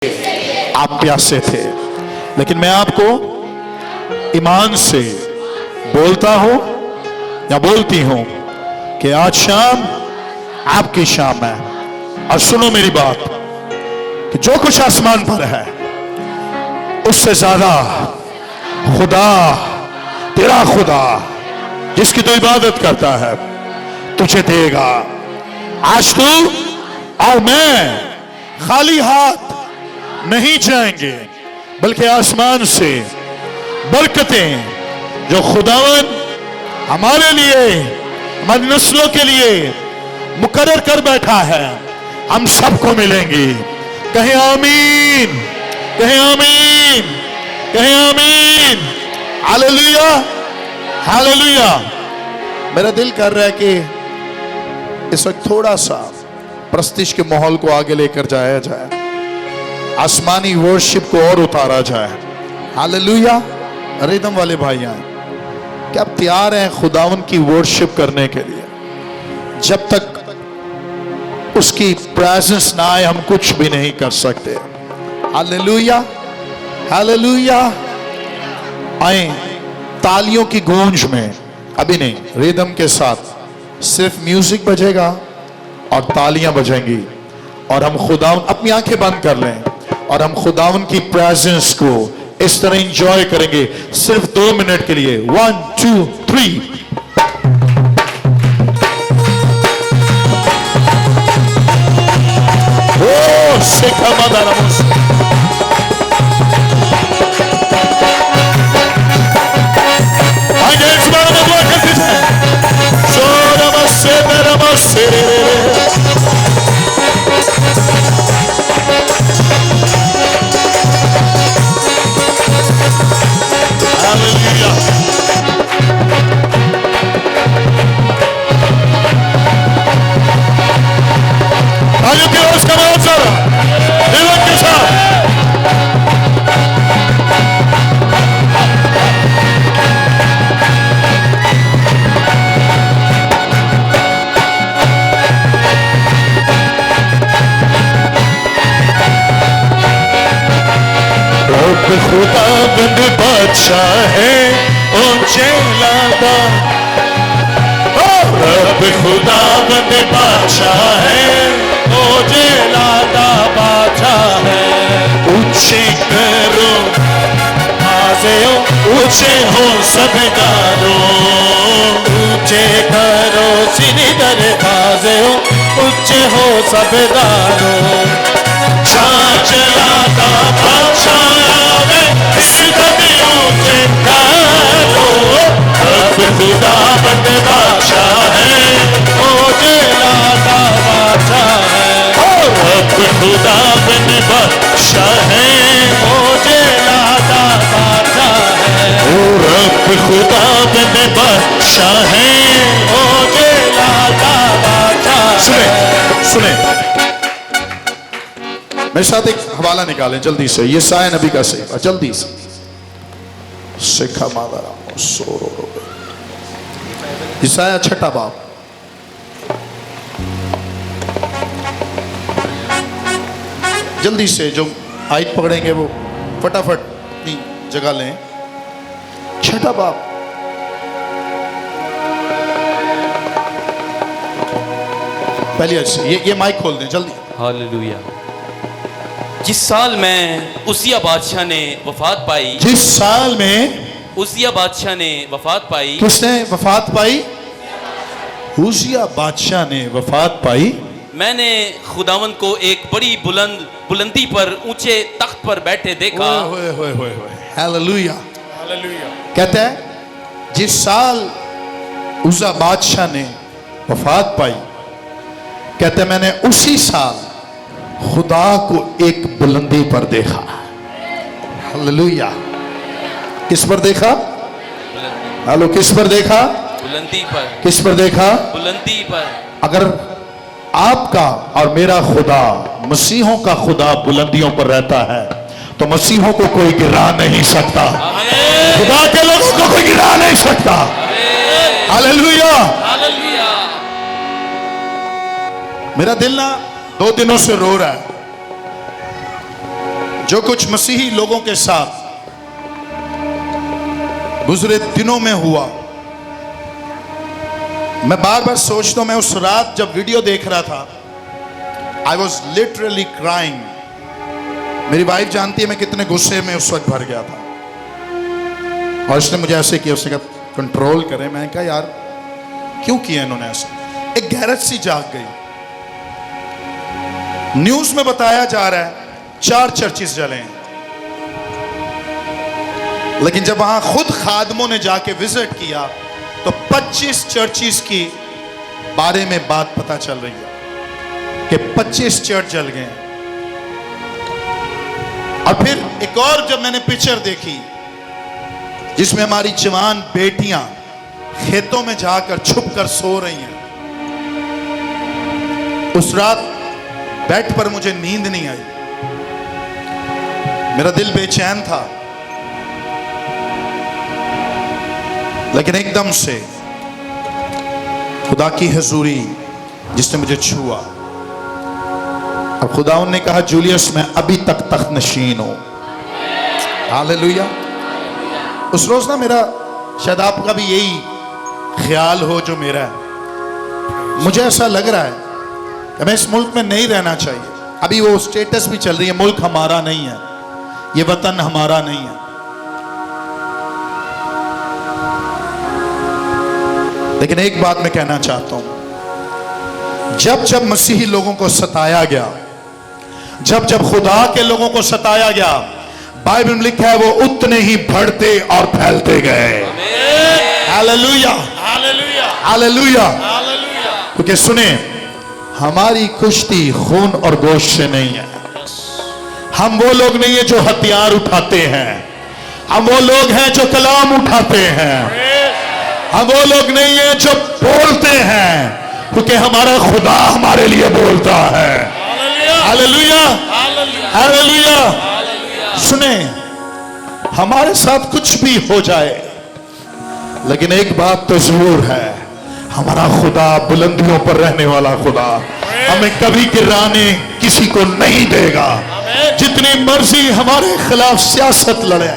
आप प्यासे थे, लेकिन मैं आपको ईमान से बोलता हूं या बोलती हूं कि आज शाम आपकी शाम है। और सुनो मेरी बात कि जो कुछ आसमान पर है उससे ज्यादा खुदा, तेरा खुदा जिसकी तू इबादत करता है, तुझे देगा। आज तू और मैं खाली हाथ नहीं जाएंगे, बल्कि आसमान से बरकतें जो खुदावन हमारे लिए, हमारी नस्लों के लिए मुकर्रर कर बैठा है, हम सबको मिलेंगी। कहें आमीन, कहें आमीन, कहें आमीन। Hallelujah, hallelujah. मेरा दिल कर रहा है कि इस वक्त थोड़ा सा प्रस्तिश के माहौल को आगे लेकर जाया जाए, आसमानी वर्शिप को और उतारा जाए। हालेलुया। रिदम वाले भाई आए, क्या आप तैयार हैं खुदावन की वर्शिप करने के लिए? जब तक उसकी प्रेजेंस ना आए हम कुछ भी नहीं कर सकते। Hallelujah, hallelujah. आए तालियों की गूंज में, अभी नहीं, रिदम के साथ सिर्फ म्यूजिक बजेगा और तालियां बजेंगी और हम खुदावन, अपनी आंखें बंद कर लें और हम खुदावन की प्रेजेंस को इस तरह एंजॉय करेंगे सिर्फ 2 मिनट के लिए। 1 2 3। ओ सिखा मदारमस, आगे इस बार में दुआ करते जाएं। सोरमसे नरमसे, हालेलुया। आगे की ओर उसका बहुत सारा दिलों के साथ खुदा बंद बादशाह है ऊंचे लादा। रब खुदा बंद बादशाह है ऊंचे लादा बादशाह है। ऊंचे करो आज़े ऊंचे हो सबदारो, ऊंचे करो सिरदर आज़े ऊंचे हो सबदारो। चाच लादा बादशाह खुदा बंद बादशाह है ओजे लादा बादशाह है। रब खुदा बंद बादशाह है ओजे लादा बादशाह है। रब खुदा बंद बादशाह है ओजे लादा बादशाह है। सुने, मेरे साथ एक हवाला निकालें जल्दी से, ये साया नबी का सेवा जल्दी से। सिखा मादारा सोरो ईसाया 6 बाब, जल्दी से जो आयत पकड़ेंगे वो फटाफट अपनी जगह लें। 6 बाब, पहली आयत से। ये माइक खोल दें जल्दी। हालेलुया। जिस साल में उसिया बादशाह ने वफात पाई, जिस साल में उसिया बादशाह ने वफात पाई। किसने वफात पाई? उसिया बादशाह ने वफात पाई। मैंने खुदावंद को एक बड़ी बुलंदी पर ऊंचे तख्त पर बैठे देखा। Hallelujah, hallelujah. कहते हैं जिस साल उसिया बादशाह ने वफात पाई, कहते हैं मैंने उसी साल खुदा को एक बुलंदी पर देखा। हालेलुया। किस पर देखा? हेलो, किस पर देखा? बुलंदी पर। किस पर देखा? बुलंदी पर। अगर आपका और मेरा खुदा, मसीहों का खुदा बुलंदियों पर रहता है तो मसीहों को कोई गिरा नहीं सकता। खुदा के लोगों को कोई गिरा नहीं सकता। Hallelujah, hallelujah. मेरा दिल ना 2 दिनों से रो रहा है। जो कुछ मसीही लोगों के साथ गुजरे दिनों में हुआ, मैं बार बार सोचता हूं। मैं उस रात जब वीडियो देख रहा था, आई वॉज लिटरली क्राइंग। मेरी वाइफ जानती है मैं कितने गुस्से में उस वक्त भर गया था, और उसने मुझे ऐसे किया, उसने कहा कंट्रोल करें। मैंने कहा यार क्यों किया इन्होंने ऐसे। एक गैरत सी जाग गई। न्यूज में बताया जा रहा है 4 चर्चेस जले हैं, लेकिन जब वहां खुद खादमों ने जाके विजिट किया तो 25 चर्चेस की बारे में बात पता चल रही है कि 25 चर्च जल गए हैं। और फिर एक और जब मैंने पिक्चर देखी जिसमें हमारी जवान बेटियां खेतों में जाकर छुपकर सो रही हैं, उस रात बेड पर मुझे नींद नहीं आई। मेरा दिल बेचैन था, लेकिन एकदम से खुदा की हुजूरी जिसने मुझे छुआ, और खुदा ने कहा जूलियस मैं अभी तक तख्त नशीन हूं। हालेलुया। उस रोज ना मेरा, शायद आपका भी यही ख्याल हो जो मेरा है, मुझे ऐसा लग रहा है कि हमें इस मुल्क में नहीं रहना चाहिए। अभी वो स्टेटस भी चल रही है, मुल्क हमारा नहीं है, ये वतन हमारा नहीं है। लेकिन एक बात मैं कहना चाहता हूं, जब जब मसीही लोगों को सताया गया, जब जब खुदा के लोगों को सताया गया, बाइबल में लिखा है वो उतने ही बढ़ते और फैलते गए। Hallelujah, hallelujah, hallelujah. क्योंकि सुने, हमारी कुश्ती खून और गोश्त से नहीं है। हम वो लोग नहीं है जो हथियार उठाते हैं, हम वो लोग हैं जो कलाम उठाते हैं। हम वो लोग नहीं है जो बोलते हैं, क्योंकि हमारा खुदा हमारे लिए बोलता है। Hallelujah, hallelujah. सुने, हमारे साथ कुछ भी हो जाए, लेकिन एक बात तो जरूर है, हमारा खुदा बुलंदियों पर रहने वाला खुदा हमें कभी गिराने किसी को नहीं देगा। जितनी मर्जी हमारे खिलाफ सियासत लड़े,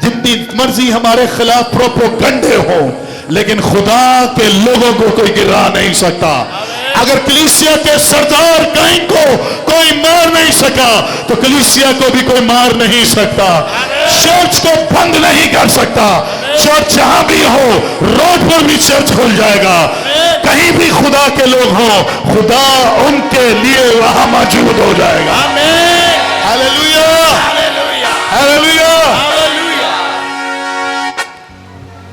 जितनी मर्जी हमारे खिलाफ प्रोपोगंडे हो, लेकिन खुदा के लोगों को कोई गिरा नहीं सकता। अगर कलीसिया के सरदार काइन को कोई मार नहीं सका, तो कलीसिया को भी कोई मार नहीं सकता। चर्च को बंद नहीं कर सकता। चर्च जहां भी हो, रोड पर भी चर्च खुल जाएगा। कहीं भी खुदा के लोग हो, खुदा उनके लिए वहां मौजूद हो जाएगा। Hallelujah, hallelujah.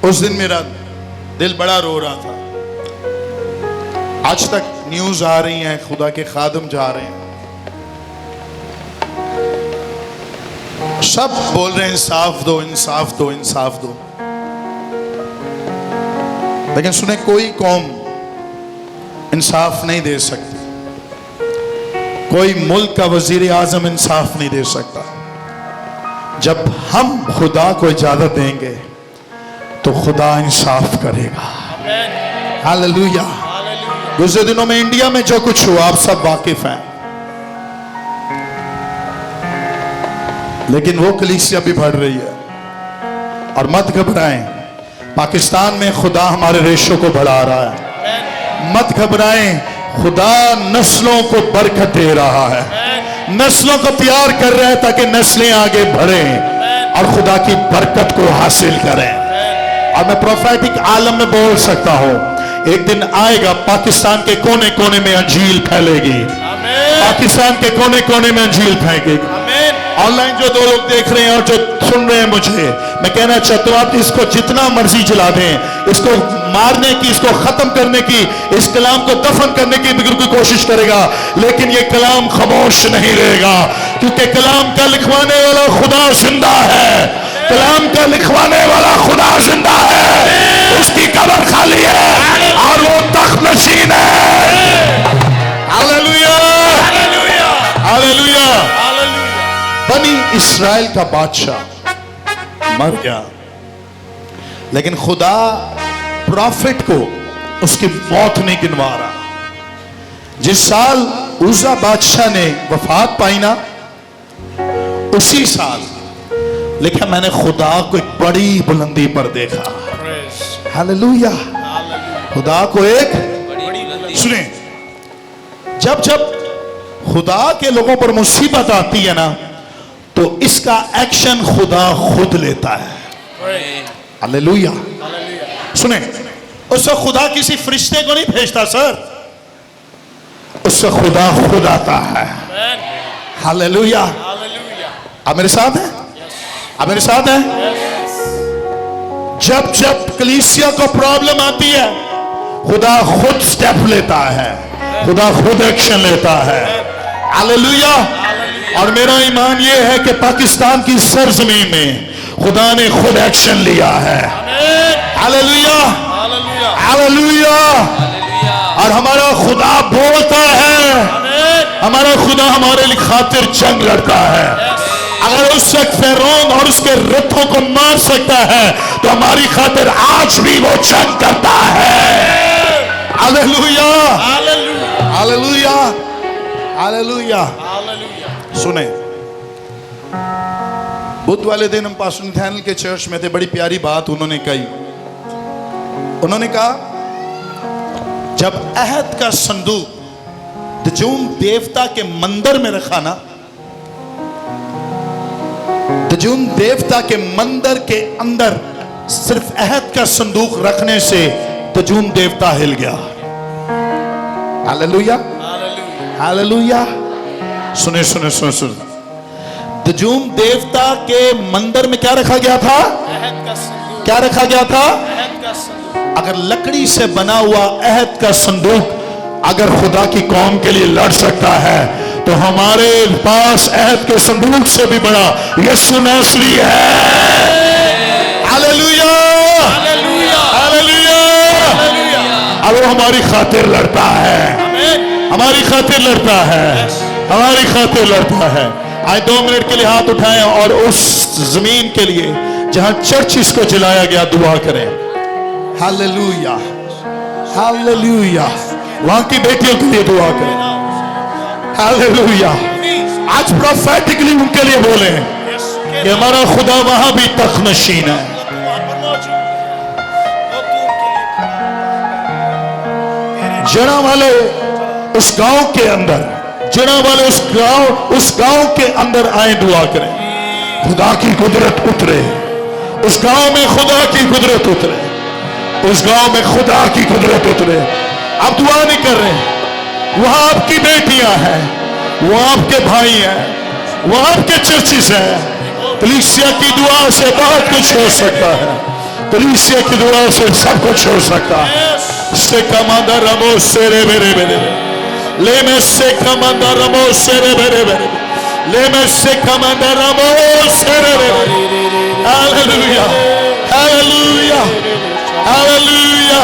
उस दिन मेरा दिल बड़ा रो रहा था। आज तक न्यूज आ रही हैं, खुदा के खादम जा रहे हैं, सब बोल रहे हैं इंसाफ दो, इंसाफ दो, इंसाफ दो। लेकिन सुने, कोई कौम इंसाफ नहीं दे सकती, कोई मुल्क का वजीर आजम इंसाफ नहीं दे सकता। जब हम खुदा को इजाजत देंगे तो खुदा इंसाफ करेगा। हालेलुया। गुज़रे दिनों में इंडिया में जो कुछ हुआ आप सब वाकिफ हैं, लेकिन वो कलीसिया भी बढ़ रही है। और मत घबराएं, पाकिस्तान में खुदा हमारे रेशों को बढ़ा रहा है। मत घबराएं, खुदा नस्लों को बरकत दे रहा है, नस्लों को तैयार कर रहा है ताकि नस्लें आगे बढ़ें और खुदा की बरकत को हासिल करें। और मैं प्रोफेटिक आलम में बोल सकता हूं, एक दिन आएगा पाकिस्तान के कोने कोने में अंजील फैलेगी। पाकिस्तान के कोने कोने में अंजील फैलेगी। ऑनलाइन जो 2 लोग देख रहे हैं और जो सुन रहे हैं, मुझे मैं कहना चाहता हूं, आप इसको जितना मर्जी जला दें, इसको मारने की, इसको खत्म करने की, इस कलाम को दफन करने की बिल्कुल कोई कोशिश करेगा, लेकिन ये कलाम खामोश नहीं रहेगा, क्योंकि कलाम का लिखवाने वाला खुदा जिंदा है। कलाम का लिखवाने वाला खुदा जिंदा है, उसकी कब्र खाली है और वो तख्त नशीन है। Hallelujah, hallelujah, hallelujah. बनी इस्राएल का बादशाह मर गया, लेकिन खुदा प्रॉफिट को उसकी मौत नहीं गिनवा रहा। जिस साल उज़ा बादशाह ने वफात पाई ना, उसी साल लिखा, मैंने खुदा को एक बड़ी बुलंदी पर देखा। हालेलुया, खुदा को एक सुने, जब जब खुदा के लोगों पर मुसीबत आती है ना, तो इसका एक्शन खुदा खुद लेता है। हालेलुया, सुने, उससे खुदा किसी फरिश्ते को नहीं भेजता सर, उससे खुदा खुद आता है। हालेलुया, आप मेरे साथ हैं? आप मेरे साथ हैं? जब जब कलीसिया को प्रॉब्लम आती है, खुदा खुद स्टेप लेता है, खुदा खुद एक्शन लेता है। हालेलुया, और मेरा ईमान यह है कि पाकिस्तान की सरजमीन में खुदा ने खुद एक्शन लिया है। हालेलुया, हालेलुया, और हमारा खुदा बोलता है, हमारा खुदा हमारे लिए खातिर जंग लड़ता है। अगर उस वक्त फिरौन और उसके रथों को मार सकता है, तो हमारी खातिर आज भी वो जंग करता है। Hallelujah, hallelujah, hallelujah. सुने, बुध वाले दिन हम पास्टर नथानिएल के चर्च में थे, बड़ी प्यारी बात उन्होंने कही। उन्होंने कहा, जब अहद का संदूक दजूम देवता के मंदिर में रखा ना, दजूम देवता के मंदिर के अंदर सिर्फ अहद का संदूक रखने से दजूम देवता हिल गया। Hallelujah, hallelujah. सुने सुने सुने सुने, दजूम देवता के मंदिर में क्या रखा गया था? क्या रखा गया था? अगर लकड़ी से बना हुआ अहद का संदूक अगर खुदा की कौम के लिए लड़ सकता है, तो हमारे पास अहद के संदूक से भी बड़ा यीशु नासरी है। हालेलुया, हालेलुया, और वो हमारी खातिर लड़ता है, हमारी खातिर लड़ता है, हमारी खातिर लड़ता है। आज 2 मिनट के लिए हाथ उठाएं और उस जमीन के लिए जहां चर्चिस को जलाया गया दुआ करें। हालेलुया, हालेलुया, वहां की बेटियों के लिए दुआ करें। हालेलुया, आज प्रोफेटिकली उनके लिए बोले कि हमारा खुदा वहां भी तख्त नशीन है। जड़ा वाले उस गांव के अंदर, जड़ा वाले उस गांव के अंदर आए, दुआ करें, खुदा की कुदरत उतरे उस गांव में, खुदा की कुदरत उतरे उस गांव में, खुदा की कुदरत उतरे। आप दुआ नहीं कर रहे, वहां आपकी बेटियां हैं, वो आपके भाई हैं, वो आपके चर्चिस हैं। कलीसिया की दुआ से बहुत कुछ हो सकता है, कलीसिया की दुआ से सब कुछ हो सकता है। से कमांदा रमो सेरे बेरे बेरे ले में से कमांदा रमो सेरे बेरे बेरे ले में से कमांदा रमो सेरे बेरे। Hallelujah, hallelujah, hallelujah,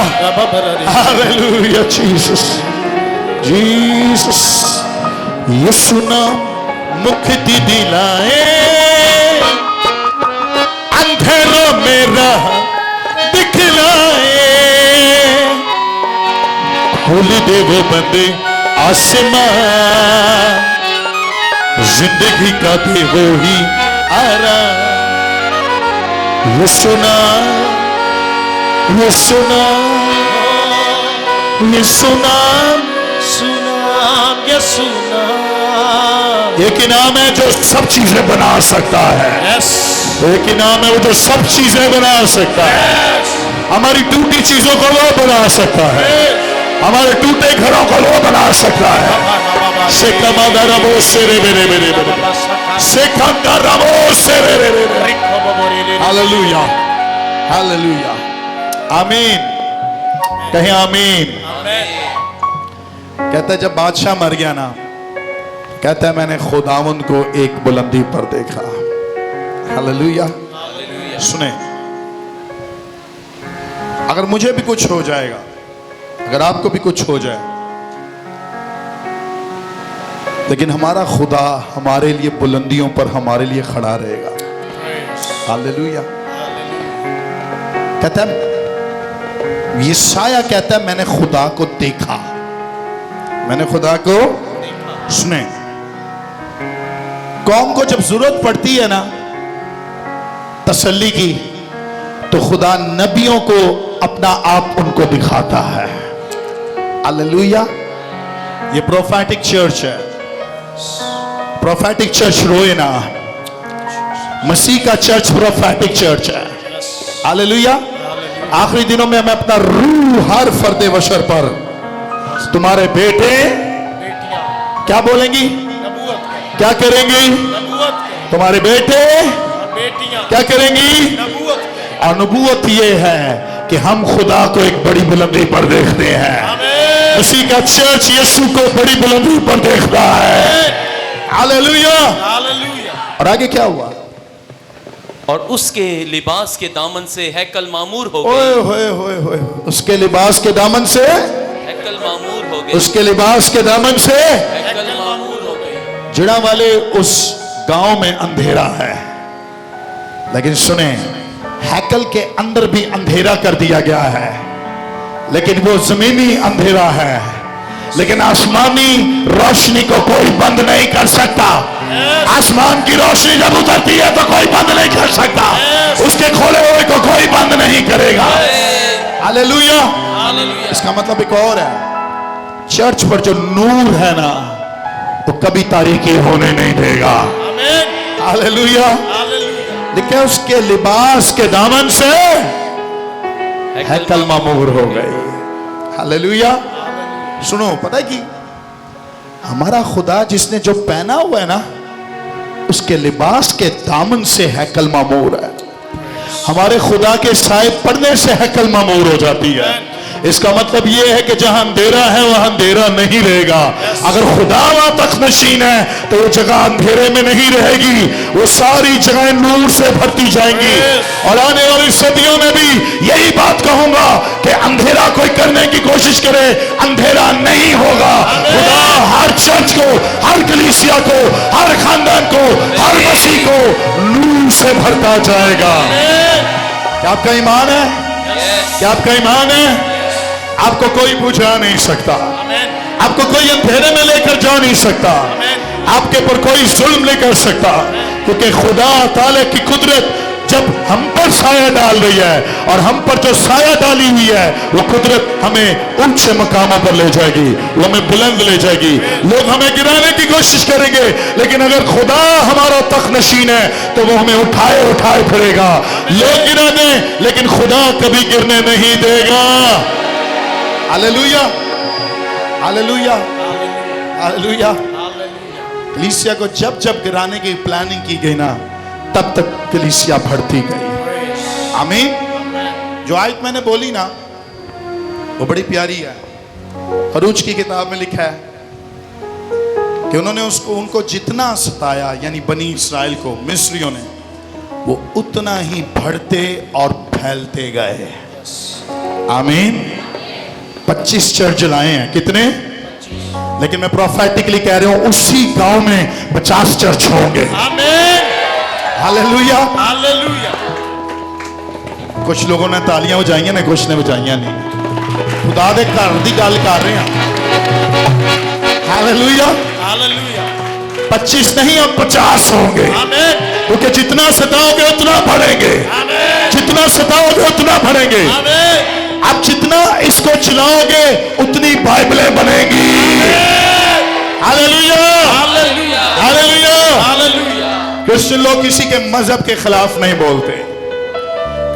hallelujah, Jesus, Jesus. यीशु नाम मुक्ति दिलाए, अंधेरों में राह दिखलाए, खोल दे वो बंदे आसमां, जिंदगी का दे वो ही आराम। यीशु नाम, यीशु नाम, यीशु नाम, एक इनाम है जो सब चीजें बना सकता है। एक इनाम है वो जो सब चीजें बना सकता है। हमारी टूटी चीजों को वो बना सकता है, हमारे टूटे घरों को वो बना सकता है। से कमांदा रमो सेरे बेरे बेरे बेरे से कमांदा रमो सेरे बेरे बेरे। हालेलुया, हालेलुया, आमीन, कहें आमीन। कहता है जब बादशाह मर गया ना, कहता है मैंने खुदावंद को एक बुलंदी पर देखा। हालेलुया, सुने, अगर मुझे भी कुछ हो जाएगा, अगर आपको भी कुछ हो जाए, लेकिन हमारा खुदा हमारे लिए बुलंदियों पर हमारे लिए खड़ा रहेगा। हालेलुया, कहता है, यशाया कहता है मैंने खुदा को देखा, मैंने खुदा को सुने। कौम को जब जरूरत पड़ती है ना तसल्ली की, तो खुदा नबियों को अपना आप उनको दिखाता है। हालेलुया। ये प्रोफेटिक चर्च है। प्रोफेटिक चर्च रोए ना, मसीह का चर्च प्रोफेटिक चर्च है। हालेलुया। आखिरी दिनों में मैं अपना रूह हर फर्दे बशर पर, तुम्हारे बेटे क्या बोलेंगी, क्या करेंगी, तुम्हारे बेटे क्या करेंगी। और नबूवत ये है कि हम खुदा को एक बड़ी बुलंदी पर देखते हैं। मसीह का चर्च यीशु को बड़ी बुलंदी पर देखता है। हालेलुया। और आगे क्या हुआ? और उसके लिबास के दामन से हैकल मामूर हो ओए गई। होए होए होए, उसके लिबास के दामन से हैकल मामूर हो गई। उसके लिबास के दामन से हैकल मामूर हो गई। जिड़ा वाले उस गांव में अंधेरा है, लेकिन सुने, हैकल के अंदर भी अंधेरा कर दिया गया है, लेकिन वो जमीनी अंधेरा है, लेकिन आसमानी रोशनी को कोई बंद नहीं कर सकता। आसमान की रोशनी जब उतरती है तो कोई बंद नहीं कर सकता, उसके खोले हुए को कोई बंद नहीं करेगा। हालेलुया। इसका मतलब एक और है, चर्च पर जो नूर है ना, वो कभी तारीकी होने नहीं देगा। हालेलुया। देखिए, उसके लिबास के दामन से हैकल मामूर हो गई। हालेलुया। सुनो, पता है कि हमारा खुदा जिसने जो पहना हुआ है ना, उसके लिबास के दामन से हैकल मामूर है। हमारे खुदा के साए पड़ने से हैकल मामूर हो जाती है। इसका मतलब यह है कि जहां अंधेरा है वहां अंधेरा नहीं रहेगा। अगर खुदा वहां तक नशीन है तो वो जगह अंधेरे में नहीं रहेगी, वो सारी जगह नूर से भरती जाएंगी। और आने वाली सदियों में भी यही बात कहूंगा कि अंधेरा कोई करने की कोशिश करे, अंधेरा नहीं होगा। खुदा हर चर्च को, हर कलीसिया को, हर खानदान को, हर मसीह को नूर से भरता जाएगा। क्या आपका ईमान है? क्या आपका ईमान है? आपको कोई बुझा नहीं सकता, आपको कोई अंधेरे में लेकर जा नहीं सकता, आपके पर कोई जुल्म नहीं कर सकता, क्योंकि खुदा ताले की कुदरत जब हम पर साया डाल रही है, और हम पर जो साया डाली हुई है, वो कुदरत हमें ऊंचे मकामों पर ले जाएगी, वो हमें बुलंद ले जाएगी। लोग हमें गिराने की कोशिश करेंगे, लेकिन अगर खुदा हमारा तख्त नशीन है तो वो हमें उठाए उठाए फिरेगा। लोग गिरा दें, लेकिन खुदा कभी गिरने नहीं देगा। हालेलुया। हालेलुया। हालेलुया। कलीसिया को जब जब गिराने की प्लानिंग की गई ना, तब तक कलीसिया बढ़ती गई। आमीन। जो आयत मैंने बोली ना, वो बड़ी प्यारी है। खरूज की किताब में लिखा है कि उन्होंने उनको जितना सताया, यानी बनी इस्राएल को मिस्रियों ने, वो उतना ही बढ़ते और फैलते गए। आमीन। 25 चर्च जलाए हैं। कितने? लेकिन मैं प्रोफेटिकली कह रहा हूं, उसी गांव में 50 चर्च होंगे। आमीन। हालेलुया। हालेलुया। कुछ लोगों ने तालियां बजाइयां ने, कुछ ने बजाइयां नहीं। खुदा दे घर दी गल कर रहे हैं। हालेलुया। हालेलुया। 25 नहीं, अब 50 होंगे। आमीन। क्योंकि जितना सताओगे उतना बढ़ेंगे, जितना सताओगे उतना बढ़ेंगे। आमीन। आप जितना इसको चलाओगे उतनी बाइबलें बनेगी। Hallelujah. Hallelujah. Hallelujah. Hallelujah. Christian लोग किसी के मजहब के खिलाफ नहीं बोलते,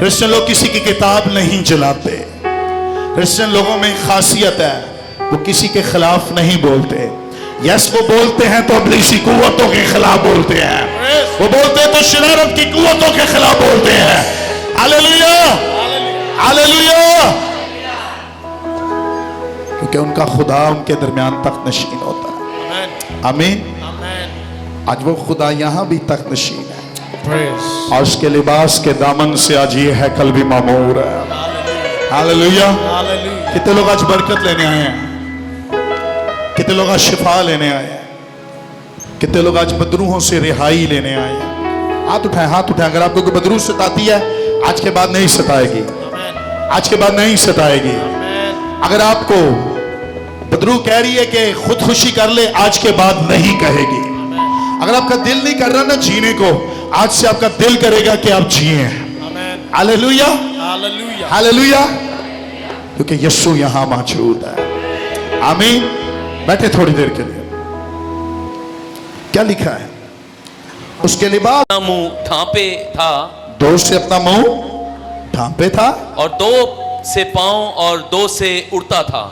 क्रिश्चियन लोग किसी की किताब नहीं जलाते। क्रिश्चियन लोगों में खासियत है, वो किसी के खिलाफ नहीं बोलते। यस, वो बोलते हैं तो इब्लीसी कुव्वतों के खिलाफ बोलते हैं, वो बोलते हैं तो शरारत की कुव्वतों के खिलाफ बोलते हैं। हालेलुया। हालेलुया। क्योंकि उनका खुदा उनके दरमियान तक नशीन होता है। आमीन। आज वो खुदा यहां भी तक नशीन है, और उसके लिबास के दामन से आज ये हैकल भी मामूर है। हालेलुया। कितने लोग आज बरकत लेने आए हैं, कितने लोग आज शिफा लेने आए हैं, कितने लोग आज बदरूहों से रिहाई लेने आए हैं। हाथ उठाएं, हाथ उठाएं। अगर आपको कोई बदरूह सताती है, आज के बाद नहीं सताएगी, आज के बाद नहीं सताएगी। अगर आपको बदरूह कह रही है कि खुदकुशी कर ले, आज के बाद नहीं कहेगी। अगर आपका दिल नहीं कर रहा ना जीने को, आज से आपका दिल करेगा कि आप जिए। हालेलुया, हालेलुया, हालेलुया, क्योंकि यीशु यहां मौजूद है। आमीन। बैठे थोड़ी देर के लिए। क्या लिखा है? उसके लिबास अपना मुंह ढांपे था, 2 से अपना मुंह ढांपे था, और 2 से पांव और 2 से उड़ता था।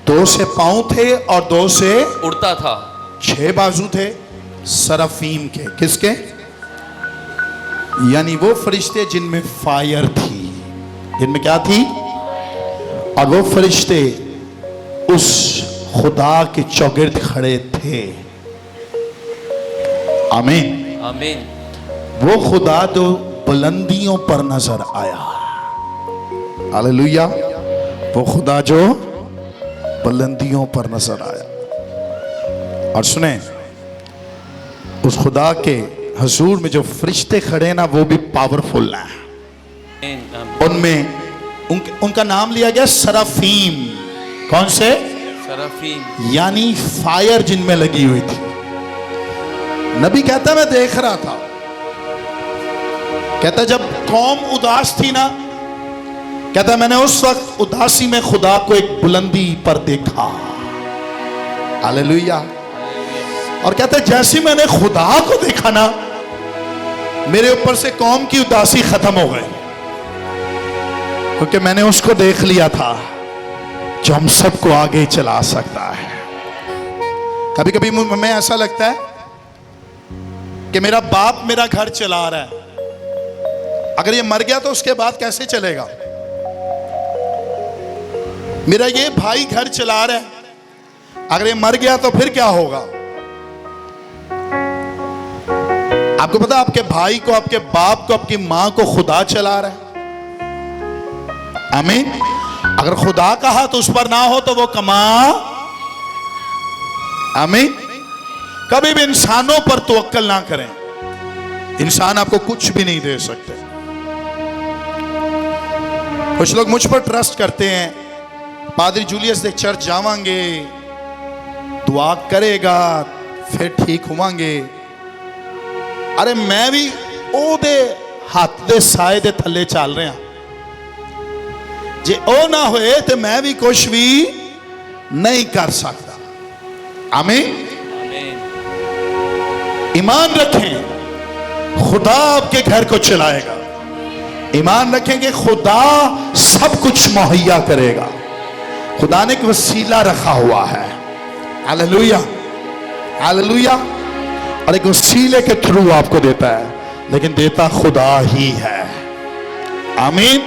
2 से पांव थे और 2 से उड़ता था। 6 बाजू थे सरफीम के। किसके? यानी वो फरिश्ते जिनमें फायर थी, जिनमें क्या थी? और वो फरिश्ते उस खुदा के चौगिर्द खड़े थे। आमीन, आमीन। वो खुदा जो बुलंदियों पर नजर आया। हालेलुया, वो खुदा जो बुलंदियों पर नजर आया। और सुने, उस खुदा के हुजूर में जो फरिश्ते खड़े ना, वो भी पावरफुल हैं। आमीन, आमीन। उनमें उनका नाम लिया गया सराफीम। कौन से? सराफीम, यानी फायर जिनमें लगी हुई थी। नबी कहता, मैं देख रहा था, कहता जब कौम उदास थी ना, कहता मैंने उस वक्त उदासी में खुदा को एक बुलंदी पर देखा। हालेलुया। और कहता जैसे मैंने खुदा को देखा ना, मेरे ऊपर से कौम की उदासी खत्म हो गई, क्योंकि मैंने उसको देख लिया था जो हम सबको आगे चला सकता है। कभी कभी हमें ऐसा लगता है कि मेरा बाप मेरा घर चला रहा है, अगर ये मर गया तो उसके बाद कैसे चलेगा? मेरा ये भाई घर चला रहा है, अगर ये मर गया तो फिर क्या होगा? आपको पता, आपके भाई को, आपके बाप को, आपकी मां को खुदा चला रहा है। आमीन। अगर खुदा कहा तो उस पर ना हो तो वो कमा। आमीन। कभी भी इंसानों पर तवक्कल ना करें, इंसान आपको कुछ भी नहीं दे सकते। कुछ लोग मुझ पर ट्रस्ट करते हैं, पादरी जूलियस दे चर्च जावांगे, दुआ करेगा, फिर ठीक होवांगे। अरे मैं भी ओदे हाथ दे साए दे थले चल रहा, जे ओ ना होए तो मैं भी कुछ भी नहीं कर सकता। आमीन। ईमान रखें, खुदा आपके घर को चलाएगा। ईमान रखें कि खुदा सब कुछ मुहैया करेगा। खुदा ने एक वसीला रखा हुआ है। Hallelujah, hallelujah. और एक वसीले के थ्रू आपको देता है, लेकिन देता खुदा ही है। आमीन।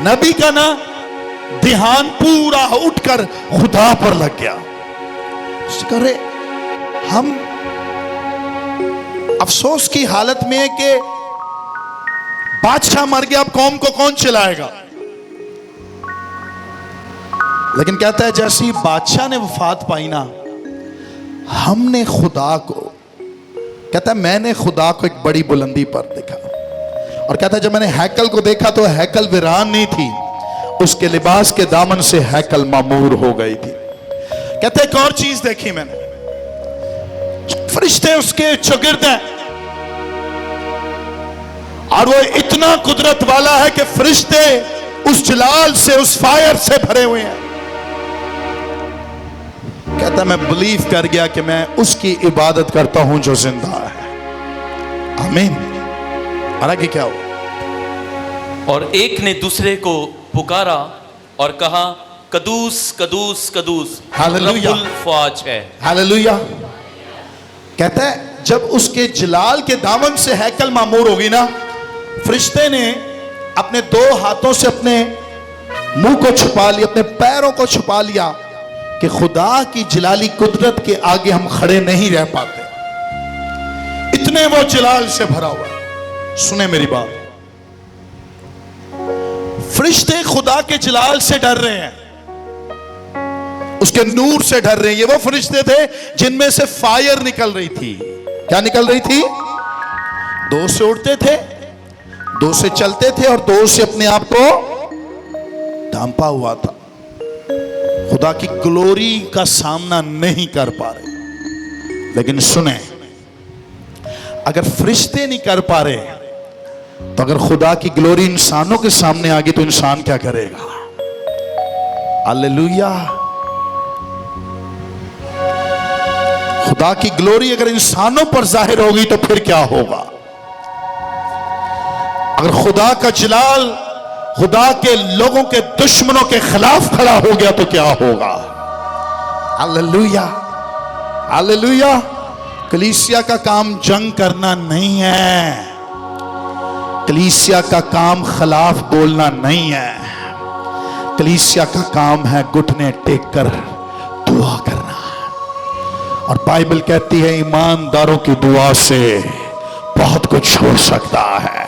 नबी का ना ध्यान पूरा उठकर खुदा पर लग गया। करे हम अफसोस की हालत में है कि बादशाह मर गया, अब कौम को कौन चलाएगा? लेकिन कहता है जैसे ही बादशाह ने वफात पाई ना, हमने खुदा को, कहता है मैंने खुदा को एक बड़ी बुलंदी पर देखा। और कहता है जब मैंने हैकल को देखा तो हैकल वीरान नहीं थी, उसके लिबास के दामन से हैकल मामूर हो गई थी। कहते एक और चीज देखी मैंने, फरिश्ते उसके चौगिर्द हैं, और वो इतना कुदरत वाला है कि फरिश्ते उस जलाल से, उस फायर से भरे हुए हैं। कहता मैं बिलीव कर गया कि मैं उसकी इबादत करता हूं जो जिंदा है। आमीन। और आगे क्या हुआ? और एक ने दूसरे को पुकारा और कहा, कदूस कदूस कदूस हालेलुया, रब्बुल फ़ौज है। हालेलुया। कहता है जब उसके जलाल के दामन से हैकल मामूर होगी ना, फरिश्ते ने अपने 2 हाथों से अपने मुंह को छुपा लिया, अपने पैरों को छुपा लिया कि खुदा की जलाली कुदरत के आगे हम खड़े नहीं रह पाते, इतने वो जलाल से भरा हुआ है। सुने मेरी बात, फरिश्ते खुदा के जलाल से डर रहे हैं, उसके नूर से डर रहे हैं। ये वो फरिश्ते थे जिनमें से फायर निकल रही थी। क्या निकल रही थी? 2 से उड़ते थे, 2 से चलते थे, और 2 से अपने आप को ढांपा हुआ था। खुदा की ग्लोरी का सामना नहीं कर पा रहे। लेकिन सुने, अगर फरिश्ते नहीं कर पा रहे तो अगर खुदा की ग्लोरी इंसानों के सामने आ गई तो इंसान क्या करेगा? हालेलुया। खुदा की ग्लोरी अगर इंसानों पर जाहिर होगी तो फिर क्या होगा? अगर खुदा का जलाल खुदा के लोगों के दुश्मनों के खिलाफ खड़ा हो गया तो क्या होगा? Hallelujah, hallelujah. कलीसिया का काम जंग करना नहीं है, कलीसिया का काम खिलाफ बोलना नहीं है, कलीसिया का काम है घुटने टेक कर दुआ करना। और बाइबल कहती है ईमानदारों की दुआ से बहुत कुछ हो सकता है।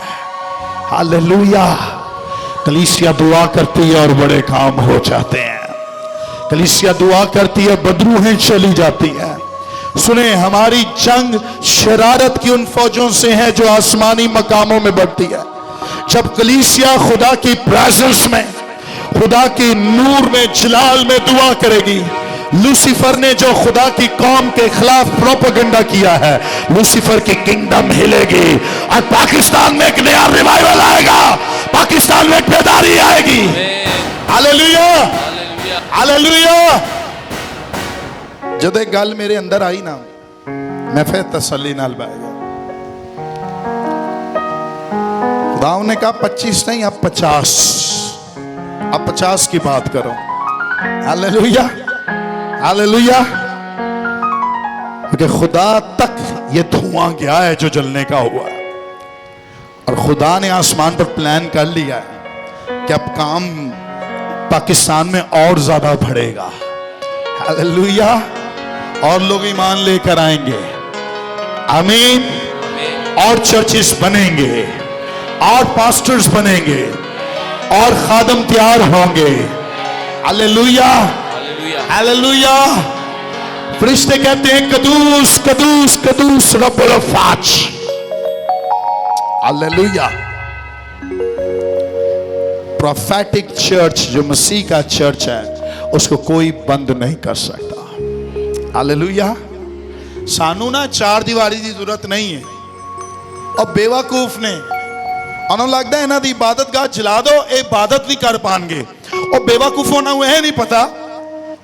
हालेलुया। कलीसिया दुआ करती है और बड़े काम हो जाते हैं। कलीसिया दुआ करती है, बदरूहें चली जाती हैं। सुने, हमारी जंग शरारत की उन फौजों से है जो आसमानी मकामों में बढ़ती है। जब कलीसिया खुदा की प्रेजेंस में, खुदा की नूर में, जलाल में दुआ करेगी, लूसीफर ने जो खुदा की कौम के खिलाफ प्रोपेगेंडा किया है, लूसीफर की किंगडम हिलेगी और पाकिस्तान में एक नया रिवाइवल आएगा, पाकिस्तान में एक बेदारी आएगी। Hallelujah, hallelujah. जदे गल मेरे अंदर आई ना, मैं फिर तसल्ली नाल बैठ गया। खुदा ने कहा 25 नहीं, अब 50, अब 50 की बात करो। Hallelujah, hallelujah. क्योंकि खुदा तक ये धुआं गया है जो जलने का हुआ, और खुदा ने आसमान पर प्लान कर लिया है कि अब काम पाकिस्तान में और ज्यादा बढ़ेगा। हालेलुया। और लोग ईमान लेकर आएंगे, आमीन। और चर्चेस बनेंगे, और पास्टर्स बनेंगे, और खादम तैयार होंगे। Hallelujah, hallelujah. फरिश्ते कहते हैं कदूस कदूस कदूस रब्बुल अफ़ाज। हालेलुया। प्रोफेटिक चर्च जो मसीह का चर्च है, उसको कोई बंद नहीं कर सकता। हालेलुया। सानू ना चार दीवारी की जरूरत नहीं है। और बेवकूफ ने उन्होंने लगता है इन्हों की इबादत गाह जला दो, इबादत नहीं कर पाएंगे। और बेवकूफों ना यह नहीं पता,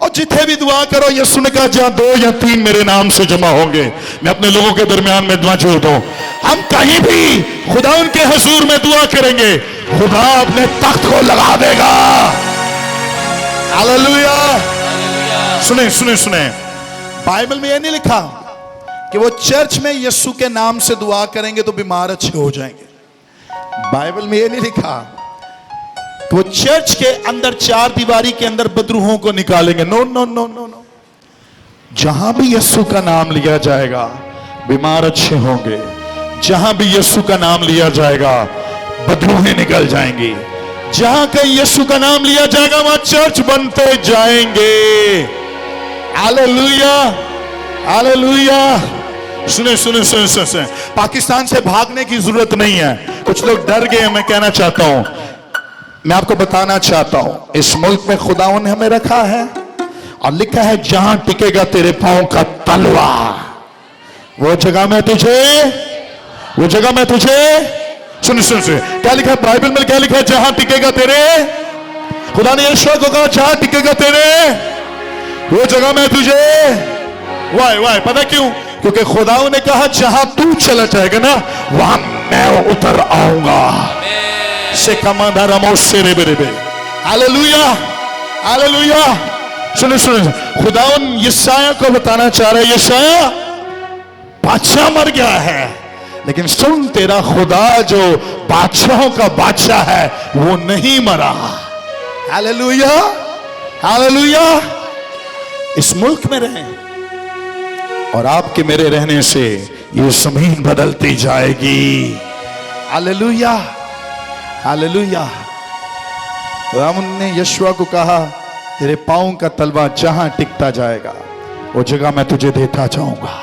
और जिथे भी दुआ करो यीशु ने कहा जहां 2 या 3 मेरे नाम से जमा होंगे मैं अपने लोगों के दरमियान में मौजूद हूं। हम कहीं भी खुदा उनके हुजूर में दुआ करेंगे, खुदा अपने तख्त को लगा देगा। हालेलुया। सुने सुने सुने, बाइबल में यह नहीं लिखा कि वो चर्च में यीशु के नाम से दुआ करेंगे तो बीमार अच्छे हो जाएंगे। बाइबल में यह नहीं लिखा कि वो चर्च के अंदर चार दीवारी के अंदर बदरूहों को निकालेंगे। No no no no no. जहां भी यीशु का नाम लिया जाएगा बीमार अच्छे होंगे, जहां भी यीशु का नाम लिया जाएगा बदरूहें निकल जाएंगी, जहां कहीं यीशु का नाम लिया जाएगा वहां चर्च बनते जाएंगे। Hallelujah, hallelujah. सुने सुने सुने सुने, पाकिस्तान से भागने की जरूरत नहीं है। कुछ लोग डर गए, मैं कहना चाहता हूं, मैं आपको बताना चाहता हूं, इस मुल्क में खुदावंद ने हमें रखा है और लिखा है जहां टिकेगा तेरे पांव का तलवा, वो जगह में तुझे, वो जगह में तुझे। सुन सुन सुन, क्या लिखा है बाइबल में? क्या लिखा है? जहां टिकेगा तेरे, खुदा ने यीशु को कहा जहां टिकेगा तेरे, वो जगह में तुझे। वाह वाह, पता क्यों? क्योंकि खुदा ने कहा जहां तू चला जाएगा ना वहां मैं उतर आऊंगा। से कमांडर से रेबे रेबे। Hallelujah, hallelujah. सुनो सुनो, खुदावन यशाया को बताना चाह रहा है, यशाया बादशाह मर गया है, लेकिन सुन तेरा खुदा जो बादशाहों का बादशाह है वो नहीं मरा। Hallelujah, hallelujah. इस मुल्क में रहें और आपके मेरे रहने से ये जमीन बदलती जाएगी। Hallelujah, hallelujah. हमने यशुआ को कहा तेरे पांव का तलवा जहां टिकता जाएगा वो जगह मैं तुझे देता जाऊंगा।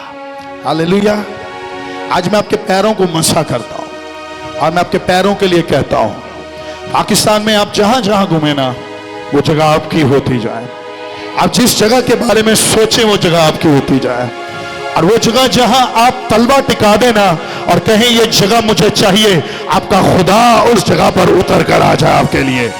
हालेलुया। आज मैं आपके पैरों को मसा करता हूं और मैं आपके पैरों के लिए कहता हूं, पाकिस्तान में आप जहां जहां घूमे ना वो जगह आपकी होती जाए। आप जिस जगह के बारे में सोचें वो जगह आपकी होती जाए, और वो जगह जहां आप तलवा टिका देना और कहें ये जगह मुझे चाहिए, आपका खुदा उस जगह पर उतर कर आ जाए आपके लिए।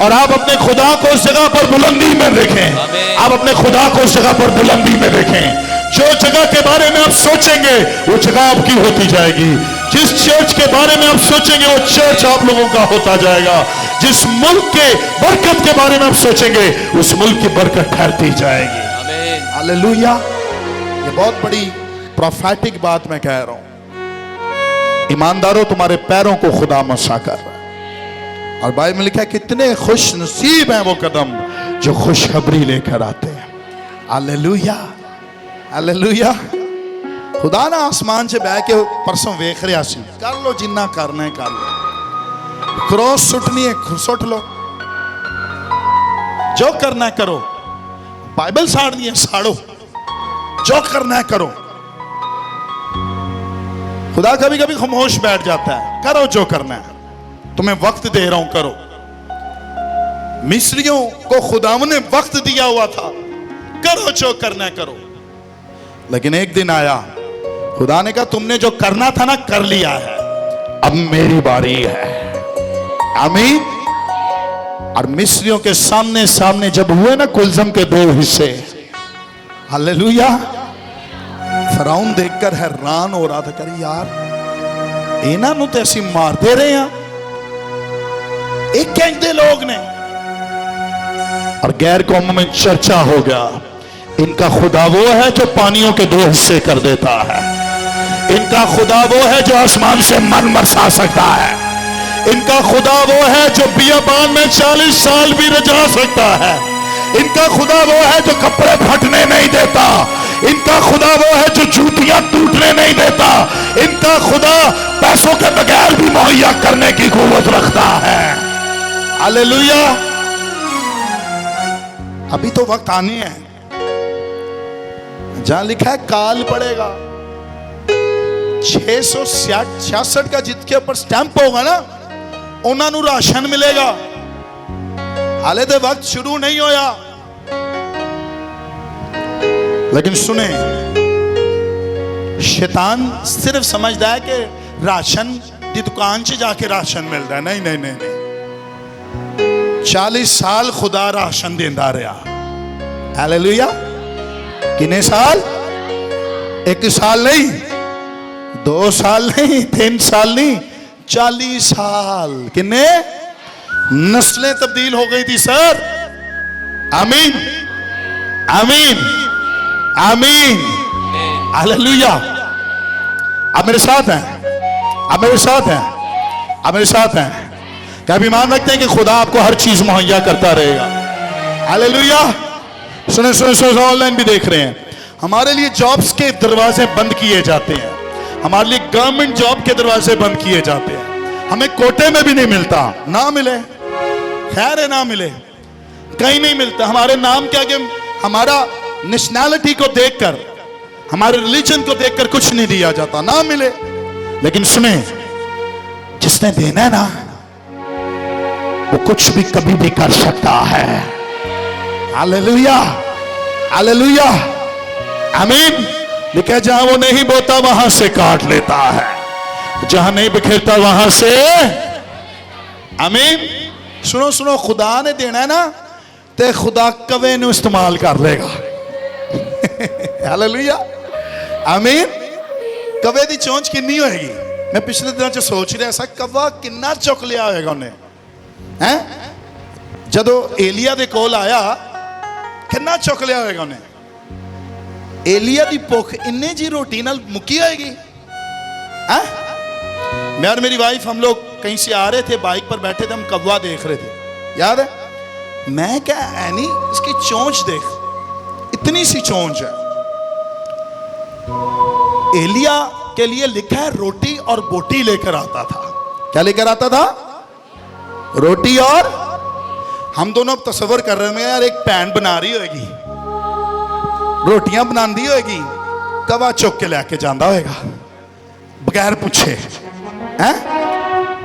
और आप अपने खुदा को उस जगह पर बुलंदी में देखें, आप अपने खुदा को उस जगह पर बुलंदी में देखें। जो जगह के बारे में आप सोचेंगे वो जगह आपकी होती जाएगी। जिस चर्च के बारे में आप सोचेंगे वो चर्च आप लोगों का होता जाएगा। जिस मुल्क के बरकत के बारे में आप सोचेंगे उस मुल्क की बरकत ठहरती जाएगी। हालेलुया। ये बहुत बड़ी प्रोफेटिक बात मैं कह रहा हूं। ईमानदारों, तुम्हारे पैरों को खुदा मसा कर रहा है। और बाइबल में लिखा है कितने खुश नसीब हैं वो कदम जो खुशखबरी लेकर आते हैं। Hallelujah, hallelujah. खुदा ना आसमान से बह के परसों वेख रहा सी, कर लो जिन्ना करना है कर लो, क्रॉस सुटनी है सुट लो, जो करना है करो, बाइबल साड़नी है साड़ो, जो करना है करो। खुदा कभी कभी खामोश बैठ जाता है, करो जो करना है, तुम्हें वक्त दे रहा हूं करो। मिस्रियों को खुदा ने वक्त दिया हुआ था, करो जो करना है करो। लेकिन एक दिन आया, खुदा ने कहा तुमने जो करना था ना कर लिया है, अब मेरी बारी है। आमीन। और मिस्रियों के सामने सामने जब हुए ना कुलजम के दो हिस्से, हालेलुया, फिरौन देखकर हैरान हो रहा था, कर यार इन्हां नूं ते असीं मारते रहे हैं, एक कहते लोग ने। और गैर कौम में चर्चा हो गया, इनका खुदा वो है जो पानियों के दो हिस्से कर देता है, इनका खुदा वो है जो आसमान से मन बरसा सकता है, इनका खुदा वो है जो बियाबान में 40 साल भी रजा सकता है, इनका खुदा वो है जो कपड़े फटने नहीं देता, इनका खुदा वो है जो जूतियां टूटने नहीं देता, इनका खुदा पैसों के बगैर भी मुहैया करने की कुव्वत रखता है। हालेलुया। अभी तो वक्त आनी है जहां लिखा है काल पड़ेगा, 666 का जिसके ऊपर स्टैंप होगा ना उन्होंने राशन मिलेगा। हाले तो वक्त शुरू नहीं होया, लेकिन सुने, शैतान सिर्फ समझदा है कि राशन की दुकान से जाके राशन मिलता है। नहीं नहीं नहीं नहीं, 40 साल खुदा राशन देता रहा। हालेलुया। कितने साल? 1 साल नहीं, 2 साल नहीं, 3 साल नहीं, 40 साल। कितने? नस्लें तब्दील हो गई थी सर। आमीन, आमीन, आमीन। हालेलुया। आप मेरे साथ हैं, आप मेरे साथ हैं, आप मेरे साथ हैं। क्या आप ईमान रखते हैं कि खुदा आपको हर चीज मुहैया करता रहेगा? हालेलुया। सुने सुने सुने, ऑनलाइन भी देख रहे हैं, हमारे लिए जॉब्स के दरवाजे बंद किए जाते हैं, हमारे लिए गवर्नमेंट जॉब के दरवाजे बंद किए जाते हैं, हमें कोटे में भी नहीं मिलता, ना मिले खैर है, ना मिले, कहीं नहीं मिलता। हमारे नाम के आगे हमारा नेशनैलिटी को देखकर, हमारे रिलीजन को देखकर कुछ नहीं दिया जाता, ना मिले। लेकिन सुने, जिसने देना है ना वो कुछ भी कभी भी कर सकता है। हालेलुया, हालेलुया, आमीन। लिखा जहां वो नहीं बोता वहां से काट लेता है, जहां नहीं बिखेरता वहां से। आमीन। सुनो सुनो, खुदा ने देना है ना ते खुदा कवे नु इस्तेमाल कर लेगा। हालेलुया, आमीन। कवे दी चोंच किन्नी होएगी? मैं पिछले दिनों च सोच रहा सा, कवा किन्ना चुक लिया होएगा उन्हें, हैं? जदों एलिया दे कोल आया किन्ना चुक लिया होएगा उन्हें। एलिया दी भुख इन्ने जी रोटी नाल मुक्की होएगी? हैं? मैं और मेरी वाइफ हम लोग कहीं से आ रहे थे, बाइक पर बैठे थे, हम कौवा देख रहे थे, याद है? मैं क्या एनी इसकी चोंच देख, इतनी सी चोंच है। एलिया के लिए लिखा है रोटी और बोटी लेकर आता था। क्या लेकर आता था? रोटी और। हम दोनों अब तस्वर कर रहे हैं, यार एक पैन बना रही होगी, रोटियां बनाती होगी, कवा चुक के लेके जाता होगा बगैर पूछे, हैं?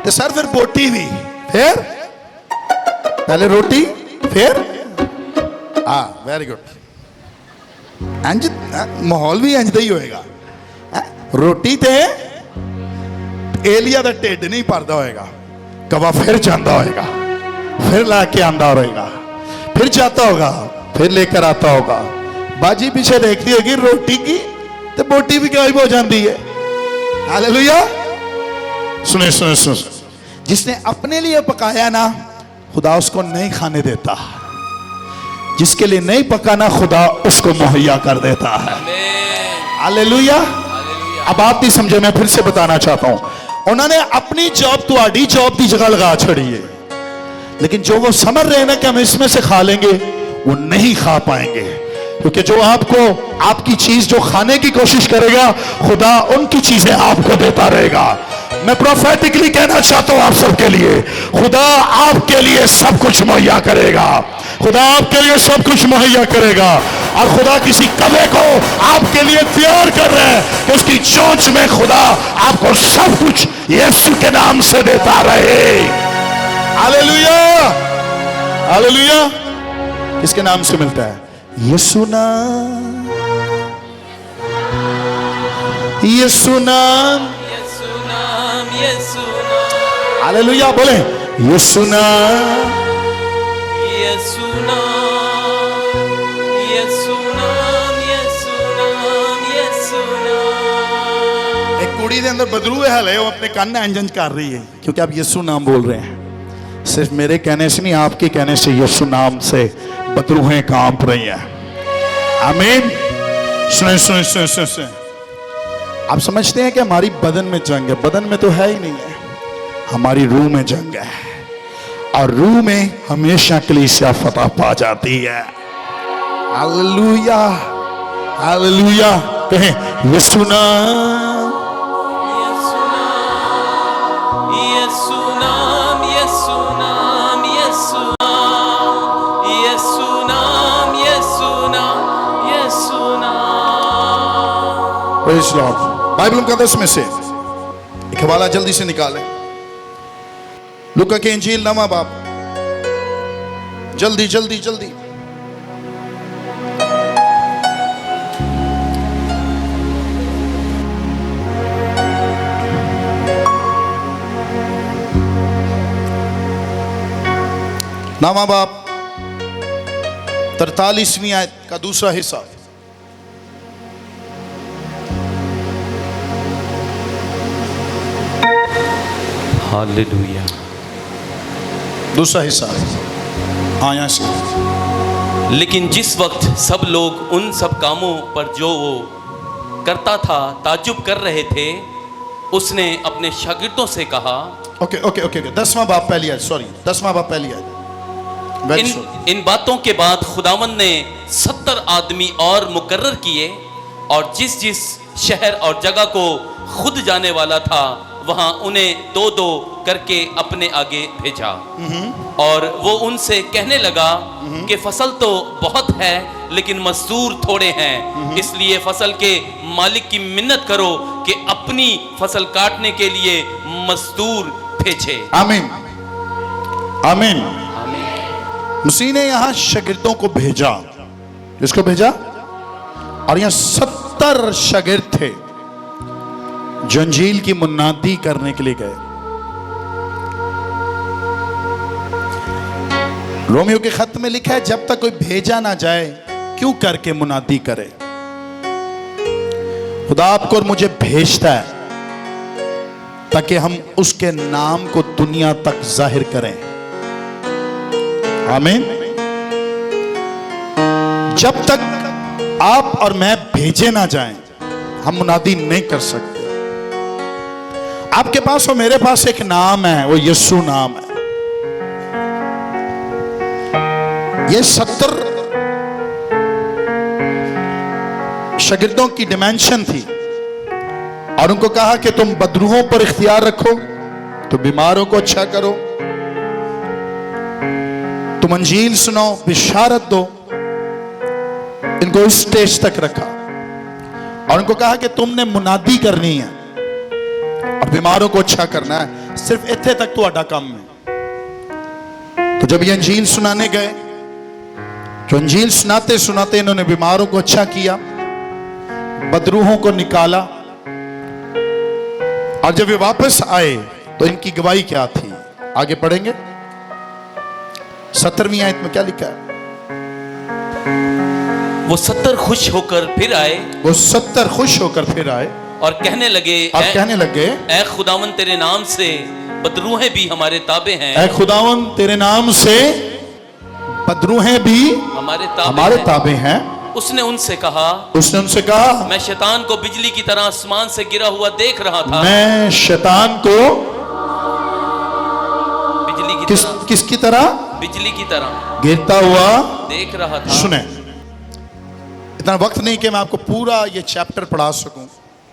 तो सर फिर बोटी भी, फिर पहले रोटी, फिर वेरी गुड। इंज माहौल भी इंज ही होएगा, रोटी थे एलिया दा ढिड नहीं भरदा होएगा, कवा फिर जाता होएगा, फिर लाके आंदा रहेगा, फिर जाता होगा, फिर लेकर आता होगा। बाजी पीछे देखती होगी रोटी की तो बोटी भी गायब हो जाती है। हालेलुया। सुने सुने सुने, जिसने अपने लिए पकाया ना खुदा उसको नहीं खाने देता, जिसके लिए नहीं पकाना खुदा उसको मुहैया कर देता है। हालेलुया। अब आप नहीं समझे, मैं फिर से बताना चाहता हूं। उन्होंने अपनी जॉब तुहाडी जॉब की जगह लगा छड़ी है, लेकिन जो वो समझ रहे हैं ना कि हम इसमें से खा लेंगे, वो नहीं खा पाएंगे, क्योंकि जो आपको आपकी चीज जो खाने की कोशिश करेगा खुदा उनकी चीजें आपको देता रहेगा। मैं प्रोफेटिकली कहना चाहता हूं आप सबके लिए, खुदा आपके लिए सब कुछ मुहैया करेगा, खुदा आपके लिए सब कुछ मुहैया करेगा। और खुदा किसी कवे को आपके लिए तैयार कर रहे हैं कि उसकी चोंच में खुदा आपको सब कुछ यीशु के नाम से देता रहे। हालेलुया। हालेलुया। किसके नाम से मिलता है? यीशु नाम, यीशु नाम, हालेलुया। बोले यीशु नाम, यीशु नाम, यीशु नाम, यीशु नाम, यीशु नाम। एक कुड़ी के अंदर बदरू है हाले, वो अपने कान इंजन कर रही है क्योंकि आप यीशु नाम बोल रहे हैं। सिर्फ मेरे कहने से नहीं, आपके कहने से यीशु नाम से बदरूहें कांप रही हैं। आमीन। सुने सुने सुने सुने सुने, आप समझते हैं कि हमारी बदन में जंग है? बदन में तो है ही नहीं है, हमारी रूह में जंग है, और रूह में हमेशा कलीसिया फतह पा जाती है। हालेलुया। हालेलुया। कहें यीशु नाम, यीशु नाम, यीशु नाम, यीशु नाम, यीशु नाम, यीशु नाम, यीशु नाम, यीशु नाम। Praise Lord. बाइबल मुकद्दस में से एक हवाला जल्दी से निकालें, लूका की इंजील नवा बाब, जल्दी जल्दी जल्दी। नवा बाब 43वीं आयत का दूसरा हिस्सा। हालेलुया। दूसरा हिस्सा। हाँ, यहाँ से। लेकिन जिस वक्त सब लोग उन सब कामों पर जो वो करता था ताज्जुब कर रहे थे, उसने अपने शागिर्दों से कहा। ओके ओके ओके, 10वां बाब पहली आयत, सॉरी 10वां बाब पहली आयत। इन बातों के बाद खुदावंद ने 70 आदमी और मुकर्रर किए, और जिस जिस शहर और जगह को खुद जाने वाला था वहां उन्हें दो दो करके अपने आगे भेजा। और वो उनसे कहने लगा कि फसल तो बहुत है लेकिन मजदूर थोड़े हैं, इसलिए फसल के मालिक की मिन्नत करो कि अपनी फसल काटने के लिए मजदूर भेजे। आमीन आमीन। मसीह ने यहां शागिर्दों को भेजा। किसको भेजा? और यहां 70 शागिर्द थे जो इंजील की मुनादी करने के लिए गए। रोमियो के खत में लिखा है, जब तक कोई भेजा ना जाए क्यों करके मुनादी करे। खुदा आपको और मुझे भेजता है ताकि हम उसके नाम को दुनिया तक जाहिर करें। आमीन। जब तक आप और मैं भेजे ना जाएं, हम मुनादी नहीं कर सकते। आपके पास और मेरे पास एक नाम है, वो यीशु नाम है। ये 70 शागिर्दों की डिमेंशन थी, और उनको कहा कि तुम बदरूहों पर इख्तियार रखो, तो बीमारों को अच्छा करो, तुम अंजील सुनाओ, बिशारत दो। इनको इस स्टेज तक रखा और उनको कहा कि तुमने मुनादी करनी है और बीमारों को अच्छा करना है। सिर्फ इत्थे तक तुम्हारा काम है। तो जब ये अंजील सुनाने गए, जो अंजील सुनाते सुनाते इन्होंने बीमारों को अच्छा किया, बदरूहों को निकाला, और जब वे वापस आए तो इनकी गवाही क्या थी? आगे पढ़ेंगे 17वीं आयत में क्या लिखा है? वो 70 खुश होकर फिर आए वो 70 खुश होकर फिर आए और कहने लगे, और कहने लगे, ऐ खुदावन तेरे नाम से बदरूहें भी हमारे ताबे हैं। ऐ खुदावन तेरे नाम से बदरूहें भी हमारे ताबे हैं। उसने उनसे कहा, मैं शैतान को बिजली की तरह आसमान से गिरा हुआ देख रहा था। मैं शैतान को बिजली की किसकी तरह? बिजली की तरह गिरता हुआ देख रहा था। सुने, इतना वक्त नहीं कि मैं आपको पूरा ये चैप्टर पढ़ा सकूं,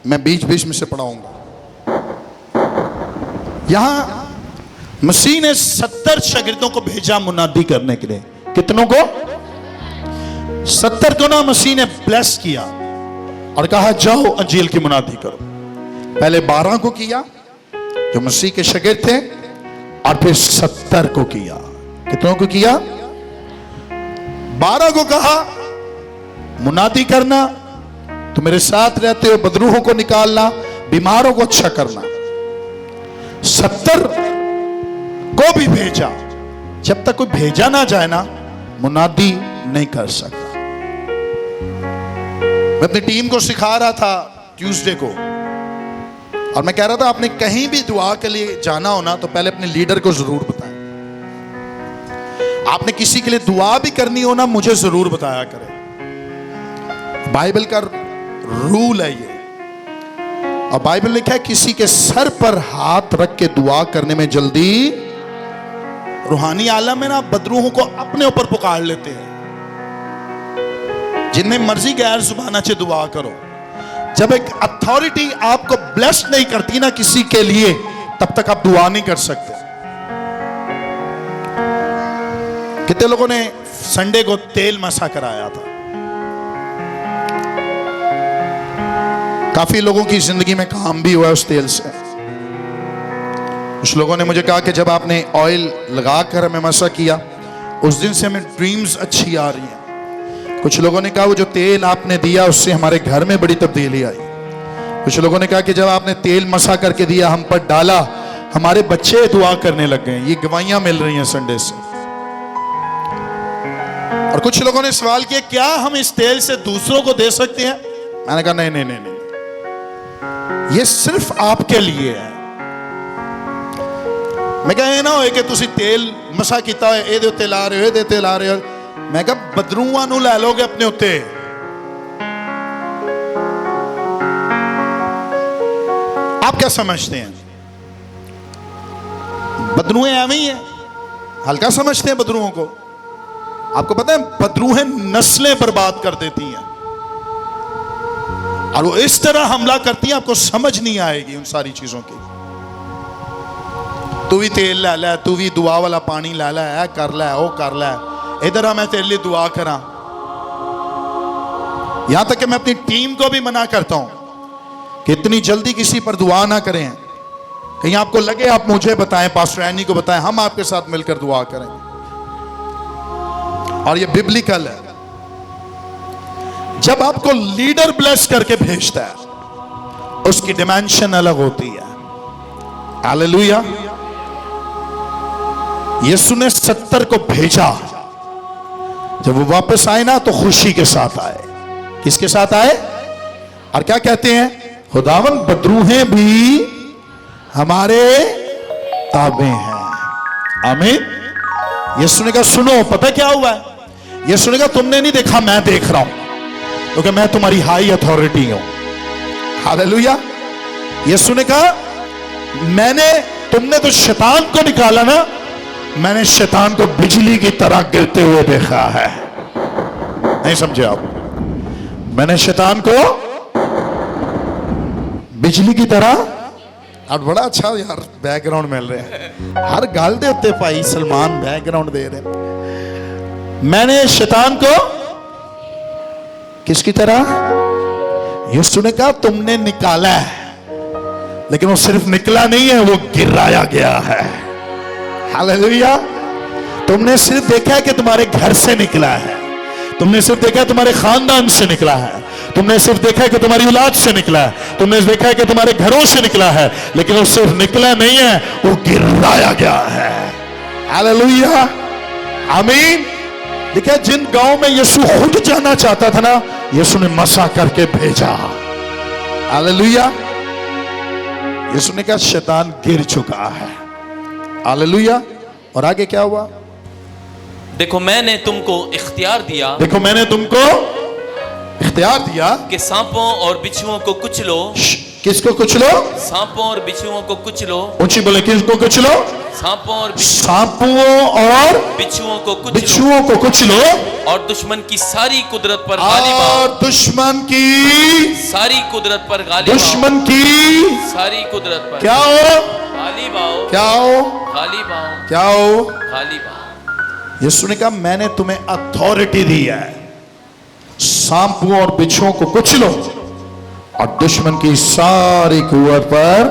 मैं बीच बीच में से पढ़ाऊंगा। यहां मसीह ने 70 शागिर्दों को भेजा मुनादी करने के लिए। कितनों को? 70 को ना मसीह ने ब्लेस किया और कहा जाओ अंजील की मुनादी करो। पहले 12 को किया जो मसीह के शागिर्द थे, और फिर 70 को किया। कितनों को किया? 12 को कहा मुनादी करना, तुम मेरे साथ रहते हो, बदरूहों को निकालना, बीमारों को अच्छा करना। 70 को भी भेजा। जब तक कोई भेजा ना जाए ना, मुनादी नहीं कर सकता। मैं अपनी टीम को सिखा रहा था ट्यूसडे को, और मैं कह रहा था आपने कहीं भी दुआ के लिए जाना हो ना, तो पहले अपने लीडर को जरूर बताएं। आपने किसी के लिए दुआ भी करनी हो ना, मुझे जरूर बताया करें। बाइबल का रूल है ये, और बाइबल लिखा है किसी के सर पर हाथ रख के दुआ करने में जल्दी। रूहानी आलम में ना बदरूहों को अपने ऊपर पुकार लेते हैं। जिन्हें मर्जी गैर जुबाना से दुआ करो। जब एक अथॉरिटी आपको ब्लेस नहीं करती ना किसी के लिए, तब तक आप दुआ नहीं कर सकते। कितने लोगों ने संडे को तेल मसा कराया था? काफी लोगों की जिंदगी में काम भी हुआ उस तेल से। कुछ लोगों ने मुझे कहा कि जब आपने ऑयल लगाकर हमें मसा किया, उस दिन से हमें ड्रीम्स अच्छी आ रही हैं। कुछ लोगों ने कहा वो जो तेल आपने दिया उससे हमारे घर में बड़ी तब्दीली आई। कुछ लोगों ने कहा कि जब आपने तेल मसा करके दिया, हम पर डाला, हमारे बच्चे दुआ करने लग गए। ये गवाहियां मिल रही हैं संडे से। और कुछ लोगों ने सवाल किया क्या हम इस तेल से दूसरों को दे सकते हैं? मैंने कहा नहीं नहीं नहीं नहीं, ये सिर्फ आपके लिए है। मैं कहा ये ना हो कि तुसी तेल मसा किया होए, ਇਹਦੇ ਉੱਤੇ ਲਾ ਰਹੇ ਹੋ, ਇਹਦੇ ਉੱਤੇ ਲਾ ਰਹੇ ਹੋ। मैं कहा बदरूआं नूं लै लोगे अपने उत्ते। आप क्या समझते हैं? बदरूहें एवं ही है, हल्का समझते हैं बदरूहों को। आपको पता है बदरूहें नस्लें बर्बाद कर देती हैं, और वो इस तरह हमला करती हैं आपको समझ नहीं आएगी उन सारी चीजों की। तू भी तेल लै लै, तू भी दुआ वाला पानी लै लै, ऐ कर लै, वो कर लै, इधर आ मैं तेरे लिए दुआ करा। यहां तक कि मैं अपनी टीम को भी मना करता हूं कि इतनी जल्दी किसी पर दुआ ना करें। कहीं आपको लगे आप मुझे बताएं, पास्टर एनी को बताएं, हम आपके साथ मिलकर दुआ करेंगे। और ये बिब्लिकल है। जब आपको लीडर ब्लेस करके भेजता है, उसकी डिमेंशन अलग होती है। हालेलुया। यीशु ने 70 को भेजा। जब वो वापस आए ना तो खुशी के साथ आए। किसके साथ आए? और क्या कहते हैं? खुदावन बदरूहें भी हमारे ताबे हैं। आमीन। यीशु ने कहा सुनो, पता क्या हुआ है? यीशु ने कहा तुमने नहीं देखा, मैं देख रहा हूं, क्योंकि मैं तुम्हारी हाई अथॉरिटी हूं। हालेलुया। यीशु ने कहा तुमने तो शैतान को निकाला ना, मैंने शैतान को बिजली की तरह गिरते हुए देखा है। नहीं समझे आप? मैंने शैतान को बिजली की तरह। और बड़ा अच्छा यार बैकग्राउंड मिल रहे हैं, हर गल दे उत्ते भाई सलमान बैकग्राउंड दे रहे। मैंने शैतान को किसकी तरह? यीशु ने कहा तुमने निकाला है, लेकिन वो सिर्फ निकला नहीं है, वो गिराया गया है। हालेलुया। तुमने सिर्फ देखा है कि तुम्हारे घर से निकला है, तुमने सिर्फ देखा है तुम्हारे खानदान से निकला है, तुमने सिर्फ देखा है कि तुम्हारी औलाद से निकला है, तुमने देखा है कि तुम्हारे घरों से निकला है, लेकिन वो सिर्फ निकला नहीं है, वो गिराया गया है। हालेलुया, आमीन। देखिए, जिन गांव में यीशु खुद जाना चाहता था ना, यीशु ने मसा करके भेजा। हालेलुया। यीशु ने कहा शैतान गिर चुका है। हालेलुया। और आगे क्या हुआ? देखो मैंने तुमको इख्तियार दिया, देखो मैंने तुमको इख्तियार दिया कि सांपों और बिच्छुओं को कुचलो। किसको कुचलो? सांपों और बिच्छुओं को कुचलो। ऊंची बोले, किसको कुचलो? सांपों और सांपों और बिच्छुओं को कुचलो, बिच्छुओं को कुचलो, और दुश्मन की सारी कुदरत पर गालिब आओ। और दुश्मन की सारी कुदरत पर गालिब आओ। दुश्मन की सारी कुदरत पर क्या हो? गालिब आओ। क्या हो? गालिब आओ। क्या हो? गालिब आओ। यीशु ने कहा मैंने तुम्हें अथॉरिटी दी है, सांपों और बिच्छुओं को कुचलो और दुश्मन की सारी कुवत पर।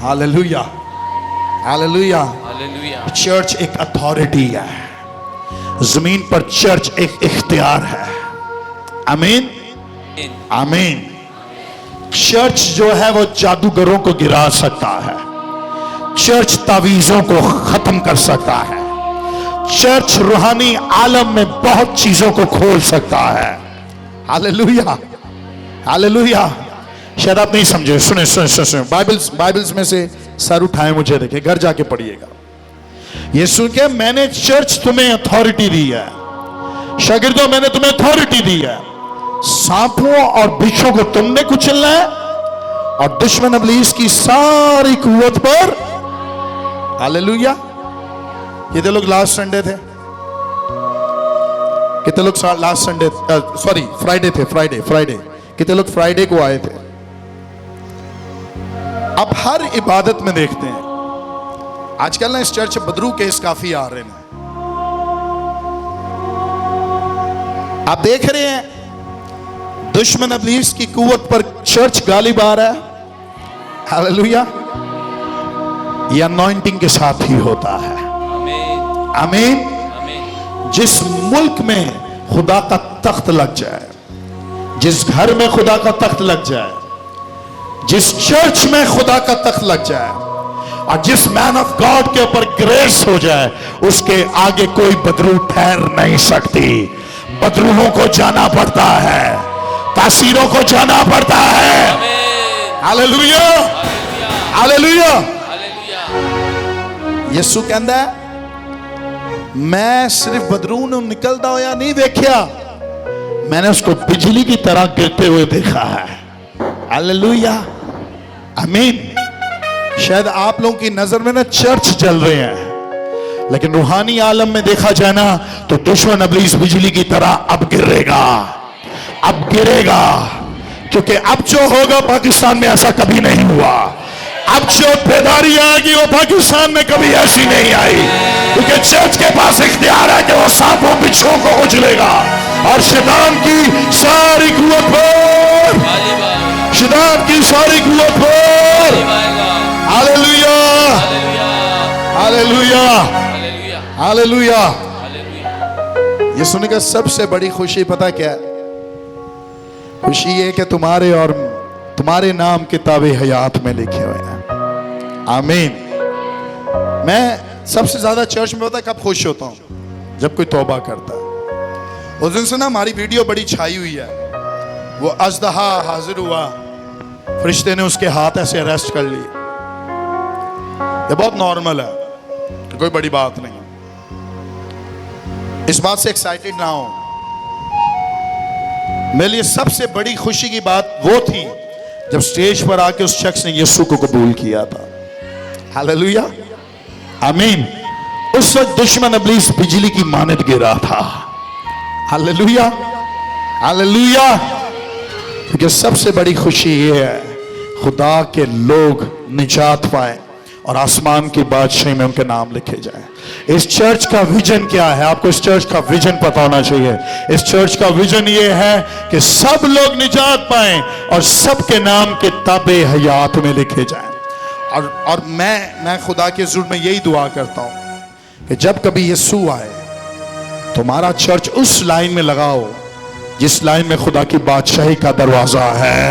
Hallelujah, hallelujah. हालेलुया। चर्च एक अथॉरिटी है, जमीन पर चर्च एक इख्तियार है। आमीन, आमीन। चर्च जो है वो जादूगरों को गिरा सकता है, चर्च तावीजों को खत्म कर सकता है, चर्च रूहानी आलम में बहुत चीजों को खोल सकता है। Hallelujah, hallelujah. शायद आप नहीं समझे, सुने सुने सुने, सुने। बाइबल्स में से सर उठाए मुझे देखे, घर जाके पढ़िएगा। यीशु के मैंने चर्च तुम्हें अथॉरिटी दी है, शागिर्दों मैंने तुम्हें अथॉरिटी दी है, सांपों और बिच्छुओं को तुमने कुचलना है और दुश्मन इब्लीस की सारी कुव्वत पर। हालेलुया। कितने लोग लास्ट संडे थे? कितने लोग लास्ट संडे, सॉरी फ्राइडे थे, फ्राइडे कितने लोग फ्राइडे को आए थे? अब हर इबादत में देखते हैं आजकल ना इस चर्च बदरू केस काफी आ रहे हैं। आप देख रहे हैं दुश्मन इब्लीस की कुव्वत पर चर्च गालिब आ रहा है। हालेलुया। यह अनॉइंटिंग के साथ ही होता है। आमीन। जिस मुल्क में खुदा का तख्त लग जाए, जिस घर में खुदा का तख्त लग जाए, जिस चर्च में खुदा का तख्त लग जाए और जिस मैन ऑफ गॉड के ऊपर ग्रेस हो जाए, उसके आगे कोई बदरू ठहर नहीं सकती। बदरूहों को जाना पड़ता है, तासीरों को जाना पड़ता है। Hallelujah, hallelujah. यीशु कहता है मैं सिर्फ बदरू ਨੂੰ निकलता होया नहीं देखा, मैंने उसको बिजली की तरह गिरते हुए देखा है। हालेलुया, आमीन। शायद आप लोगों की नजर में ना चर्च चल रहे हैं, लेकिन रूहानी आलम में देखा जाए ना तो दुश्मन इब्लीस बिजली की तरह अब गिरेगा, अब गिरेगा। क्योंकि अब जो होगा पाकिस्तान में ऐसा कभी नहीं हुआ। अब जो बेदारी आएगी वो पाकिस्तान में कभी ऐसी नहीं आई, क्योंकि चर्च के पास इख्तियार है कि वो सांपों बिच्छुओं को उछलेगा और शैतान की सारी कुव्वत पर, शैतान की सारी कुव्वत पर। Hallelujah, hallelujah, hallelujah. ये सुनने का सबसे बड़ी खुशी पता क्या है? खुशी ये कि तुम्हारे और तुम्हारे नाम किताबे हयात में लिखे हुए हैं। आमीन। मैं सबसे ज्यादा चर्च में पता कब खुश होता हूं? जब कोई तौबा करता है। उस दिन से ना हमारी वीडियो बड़ी छाई हुई है। वो अजदहा हाजिर हुआ, फरिश्ते ने उसके हाथ ऐसे अरेस्ट कर लिए। ये बहुत नॉर्मल है, कोई बड़ी बात नहीं। इस बात से एक्साइटेड ना हो। मेरे लिए सबसे बड़ी खुशी की बात वो थी जब स्टेज पर आके उस शख्स ने यीशु को कबूल किया था। हालेलुया, आमीन। उस वक्त दुश्मन इब्लीस बिजली की मानद गिरा था। Hallelujah, hallelujah. क्योंकि सबसे बड़ी खुशी ये है खुदा के लोग निजात पाए और आसमान की बादशाही में उनके नाम लिखे जाएं। इस चर्च का विजन क्या है? आपको इस चर्च का विजन पता होना चाहिए। इस चर्च का विजन ये है कि सब लोग निजात पाएं और सबके नाम किताबे हयात में लिखे जाएं। और मैं खुदा के हुजूर में यही दुआ करता हूं कि जब कभी यीशु आए तुम्हारा चर्च उस लाइन में लगाओ जिस लाइन में खुदा की बादशाही का दरवाजा है।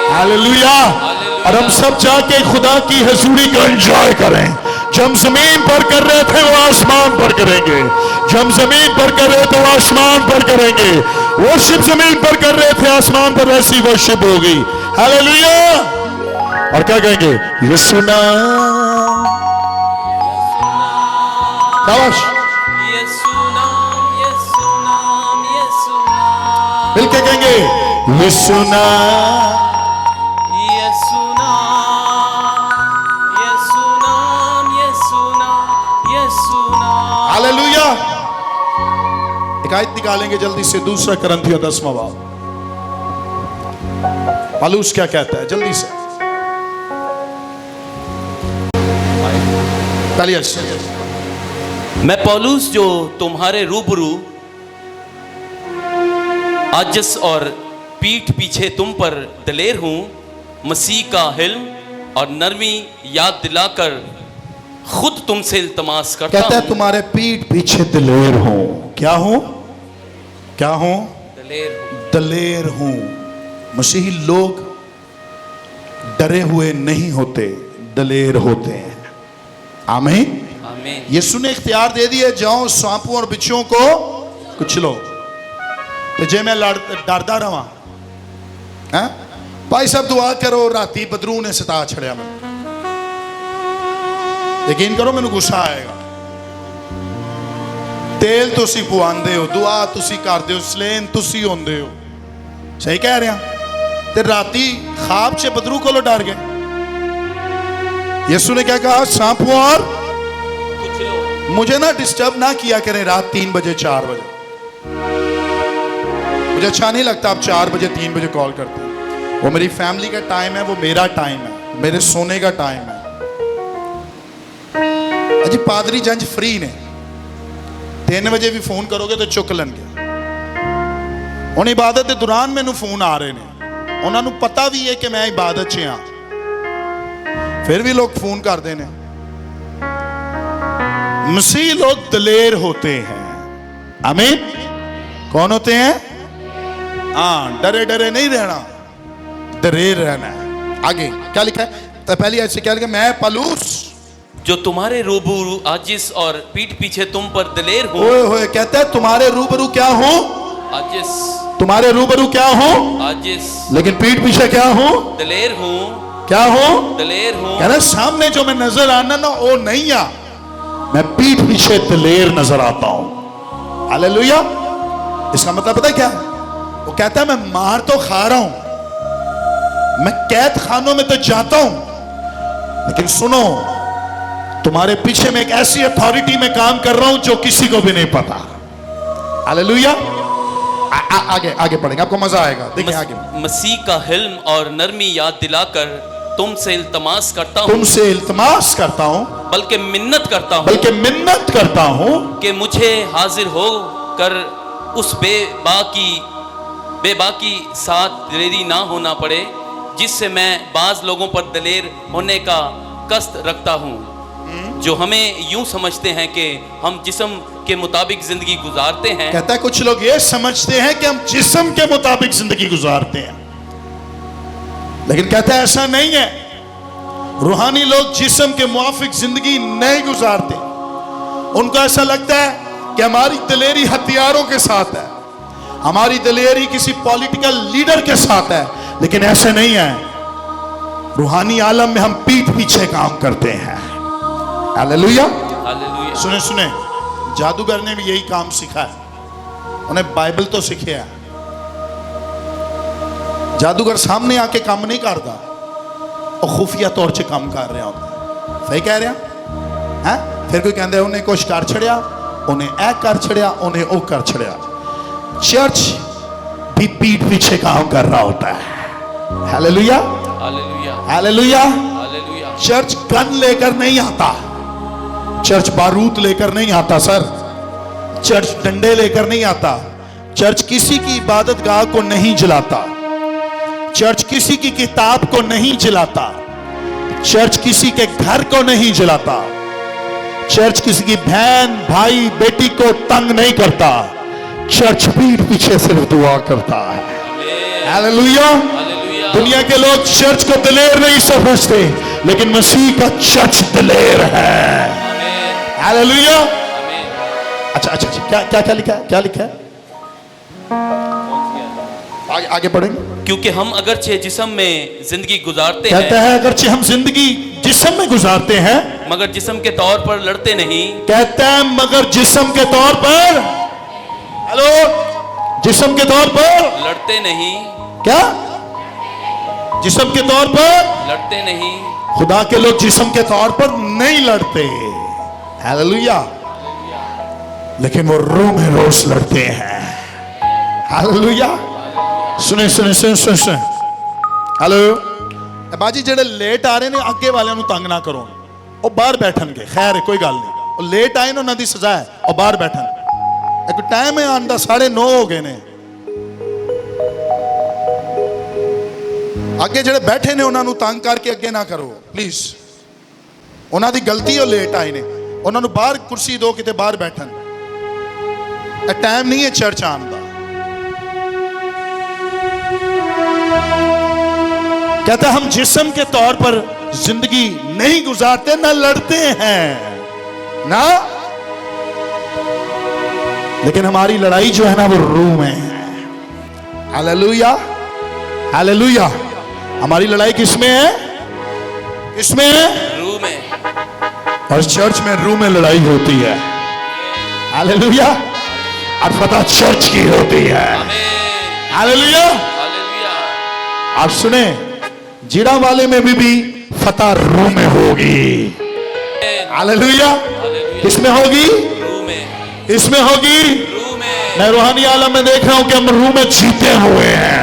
हालेलुया। और हम सब जाके खुदा की हजूरी को एंजॉय करें। जो हम जमीन पर कर रहे थे वो आसमान पर करेंगे, जो हम जमीन पर कर रहे थे वो आसमान पर करेंगे। वर्शिप जमीन पर कर रहे थे, आसमान पर ऐसी वर्शिप होगी। हालेलुया। और क्या कहेंगे? यीशु नाम, शाबाश, मिलके कहेंगे यीशु नाम, हालेलुया। एक आयत निकालेंगे जल्दी से, दूसरा करंथियों 10वां बाब। पौलुस क्या कहता है जल्दी से? मैं पौलुस जो तुम्हारे रूबरू आजस और पीठ पीछे तुम पर दलेर हूं, मसीह का हिल्म और नरमी याद दिलाकर खुद तुमसे इल्तमास करता हूं। कहता है तुम्हारे पीठ पीछे दलेर हूं। क्या हूं? क्या हूं? दलेर हूं। मसीही लोग डरे हुए नहीं होते, दलेर होते हैं। आमीन। आमीन। यीशु ने इख्तियार दे दिए, जाओ सांपों और बिच्छुओं को कुचलो। तो जे मैं डरदा रहा भाई साहब, दुआ करो राती बदरू ने सता छड़िया मैं, यकीन करो मैनू गुस्सा आएगा। तेल तुसी पवांदे हो, दुआ तुसी करदे हो, सलेन तुसी होंदे हो, सही कह रहे हैं। ते राती ख्वाब च बदरू को डर गए। यीशु ने क्या कहा? सांपों और मुझे ना डिस्टर्ब ना किया करें रात 3 बजे 4 बजे। मुझे अच्छा नहीं लगता आप 4 बजे 3 बजे कॉल करते हैं। वो मेरी फैमिली का टाइम है, वो मेरा टाइम है, मेरे सोने का टाइम है। अजी पादरी जंज फ्री ने, 3 बजे भी फोन करोगे तो चुक लेंगे। हुण इबादत के दौरान मैनू फोन आ रहे हैं, उन्होंने पता भी है कि मैं इबादत च हाँ, फिर भी लोग फोन करते हैं। मसीह लोग दलेर होते हैं। आमीन। कौन होते हैं? हाँ, डरे डरे नहीं रहना, दलेर रहना है। आगे क्या लिखा है? तो पहली ऐसे क्या लिखा? मैं पौलुस जो तुम्हारे रूबरू आजिस और पीठ पीछे तुम पर दलेर हूं। ओए होए, कहता है तुम्हारे रूबरू क्या हूं? आजिस। तुम्हारे रूबरू क्या हूं? आजिस। लेकिन पीठ पीछे क्या हूं? दलेर हूं। क्या हूं? दलेर हूं। कह रहा सामने जो मैं नजर आना ना वो नहीं आ, मैं पीठ पीछे दलेर नजर आता हूं। हालेलुया। इसका मतलब पता है क्या है? वो कहता है मैं मार तो खा रहा हूं, मैं कैद खानों में तो जाता हूं, लेकिन सुनो, तुम्हारे पीछे मैं एक ऐसी अथॉरिटी में काम कर रहा हूं जो किसी को भी नहीं पता। हालेलुया। आगे आगे पढ़ेंगे, आपको मजा आएगा। देखिए आगे। मसीह का हिल्म और नरमी याद दिलाकर तुमसे इल्तमास करता हूं। तुमसे इल्तमास करता हूं, बल्कि मिन्नत करता हूं, बल्कि मिन्नत करता हूं कि मुझे हाजिर हो कर उस बेबाकी साथ दलेरी ना होना पड़े जिससे मैं बाज लोगों पर दलेर होने का कष्ट रखता हूं, जो हमें यूं समझते हैं कि हम जिस्म के मुताबिक जिंदगी गुजारते हैं। कहता है कुछ लोग ये समझते हैं कि हम जिस्म के मुताबिक जिंदगी गुजारते हैं, लेकिन कहता है ऐसा नहीं है। रूहानी लोग जिस्म के मुआफिक जिंदगी नहीं गुजारते। उनको ऐसा लगता है कि हमारी दलेरी हथियारों के साथ है, हमारी दलेरी किसी पॉलिटिकल लीडर के साथ है, लेकिन ऐसे नहीं है। रूहानी आलम में हम पीठ पीछे काम करते हैं। हालेलुया। हालेलुया। सुने सुने, जादूगर ने भी यही काम सीखा है, उन्हें बाइबल तो सीखे है। जादूगर सामने आके काम नहीं करता, और खुफिया तौर से काम कर रहा होता। सही कह रहे हैं? फिर कोई कहते उन्हें कुछ कर छड़िया, उन्हें ए कर छड़िया, उन्हें ओ कर छड़िया। चर्च भी पीठ पीछे काम कर रहा होता है। Hallelujah. Hallelujah. Hallelujah. Hallelujah. Church gun लेकर नहीं आता, चर्च बारूद लेकर नहीं आता सर, चर्च डंडे लेकर नहीं आता, चर्च किसी की इबादत गाह को नहीं जलाता, चर्च किसी की किताब को नहीं जलाता, चर्च किसी के घर को नहीं जलाता, चर्च किसी की बहन भाई बेटी को तंग नहीं करता, चर्च पीठ पीछे सिर्फ दुआ करता है। हालेलुया। हालेलुया। दुनिया के लोग चर्च को दिलेर नहीं समझते, लेकिन मसीह का चर्च दिलेर है। हालेलुया। अच्छा अच्छा अच्छा, क्या क्या क्या लिखा है, क्या लिखा है? आगे आगे पढ़ेंगे। क्योंकि हम अगरचे जिस्म में जिंदगी गुजारते कहता हैं, है अगरचे हम जिंदगी जिस्म में गुजारते हैं, मगर जिस्म के तौर पर लड़ते नहीं। कहता है मगर जिस्म के तौर पर, हेलो, जिस्म के तौर पर लड़ते नहीं, क्या? जिस्म के तौर पर लड़ते नहीं। खुदा के लोग जिस्म के तौर पर नहीं लड़ते। हालेलुया। लेकिन वो रूह में रोज लड़ते हैं। हालेलुया। सुने सुने सुने सुने सुने। हेलो बाजी, जेडे लेट आ रहे ने अगे वाले ਨੂੰ ਤੰਗ ਨਾ ਕਰੋ, ਉਹ ਬਾਹਰ ਬੈਠਣਗੇ। ਖੈਰ ਹੈ, ਕੋਈ ਗੱਲ ਨਹੀਂ। ਉਹ ਲੇਟ ਆਏ ਨੇ, ਉਹਨਾਂ ਦੀ ਸਜ਼ਾ ਹੈ, ਉਹ ਬਾਹਰ ਬੈਠਣ। ਇੱਕ ਟਾਈਮ ਹੈ ਆਉਣ ਦਾ, 9:30 ਹੋ ਗਏ ਨੇ। ਅੱਗੇ ਜਿਹੜੇ ਬੈਠੇ ਨੇ ਉਹਨਾਂ ਨੂੰ ਤੰਗ ਕਰਕੇ ਅੱਗੇ ਨਾ ਕਰੋ ਪਲੀਜ਼। ਉਹਨਾਂ ਦੀ ਗਲਤੀ, ਉਹ ਲੇਟ ਆਏ ਨੇ, ਉਹਨਾਂ ਨੂੰ ਬਾਹਰ ਕੁਰਸੀ ਦਿਓ, ਕਿਤੇ ਬਾਹਰ ਬੈਠਣ। ਇਹ ਟਾਈਮ ਨਹੀਂ ਹੈ ਚਰਚ ਆਉਣ ਦਾ। कहता हम जिस्म के तौर पर जिंदगी नहीं गुजारते, ना लड़ते हैं ना, लेकिन हमारी लड़ाई जो है ना वो रूह में है। हालेलुया। हालेलुया। हमारी लड़ाई किसमें है? किसमें है? रूह में। और चर्च में रूह में लड़ाई होती है। हालेलुया। और फतह चर्च की होती है। हालेलुया। हालेलुया। आप सुने, जीरा वाले में भी फतह रूह में होगी। हालेलुया। किसमें होगी? रूह में। इसमें होगी। रूह में। मैं रूहानी आलम में देख रहा हूं कि हम रूह में जीते हुए हैं।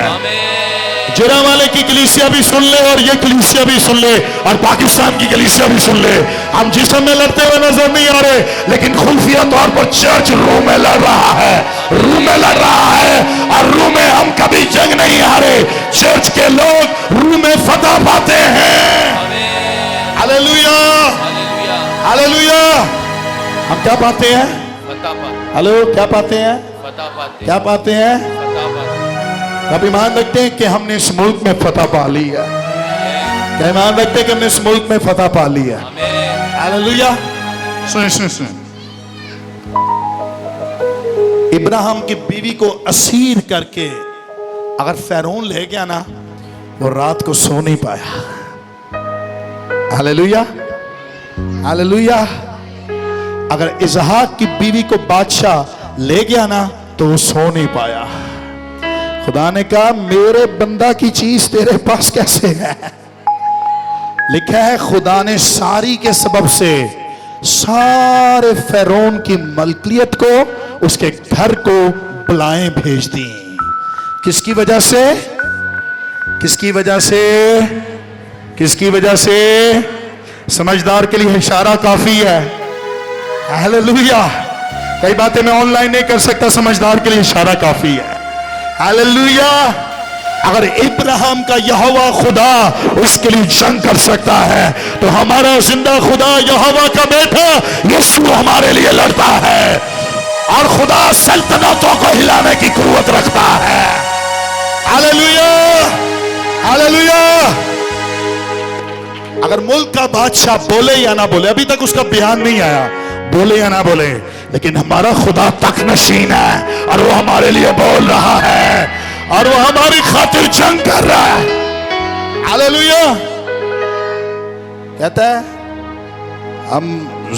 जीरा वाले की कलीसिया भी सुन ले, और ये कलीसिया भी सुन ले, और पाकिस्तान की कलीसिया भी सुन ले। हम जिस्म में लड़ते हुए नजर नहीं आ रहे, लेकिन खुफिया तौर पर चर्च रूह में लड़ रहा है, रूह में लड़ रहा है, और रूह में हम कभी जंग नहीं हारे। चर्च के लोग रूह में फतह पाते हैं। हालेलुया। हालेलुया। हम क्या पाते हैं? हेलो, क्या पाते हैं? क्या पाते हैं? आप ईमान रखते हैं कि हमने इस मुल्क में फतह पा ली है? क्या ईमान रखते हैं कि हमने इस मुल्क में फतह पा ली है? हालेलुया। सुन सुन सुन, इब्राहिम की बीवी को असीर करके अगर फैरोन ले गया ना, वो रात को सो नहीं पाया। हालेलुया। हालेलुया। अगर इसहाक की बीवी को बादशाह ले गया ना, तो वो सो नहीं पाया। खुदा ने कहा मेरे बंदा की चीज तेरे पास कैसे है? लिखा है खुदा ने सारी के सबब से सारे फैरोन की मलकियत को, उसके घर को बलाएं भेज दी। किसकी वजह से? किसकी वजह से? किसकी वजह से? समझदार के लिए इशारा काफी है। हालेलुया। कई बातें मैं ऑनलाइन नहीं कर सकता, समझदार के लिए इशारा काफी है। हालेलुया। अगर इब्राहिम का यहोवा खुदा उसके लिए जंग कर सकता है, तो हमारा जिंदा खुदा यहोवा का बेटा यीशु हमारे लिए लड़ता है, और खुदा सल्तनतों को हिलाने की कुव्वत रखता है। हालेलुया। हालेलुया। अगर मुल्क का बादशाह बोले या ना बोले, अभी तक उसका बयान नहीं आया, बोले या ना बोले, लेकिन हमारा खुदा तक नशीन है, और वो हमारे लिए बोल रहा है, और वो हमारी खातिर जंग कर रहा है। हालेलुया। कहता है हम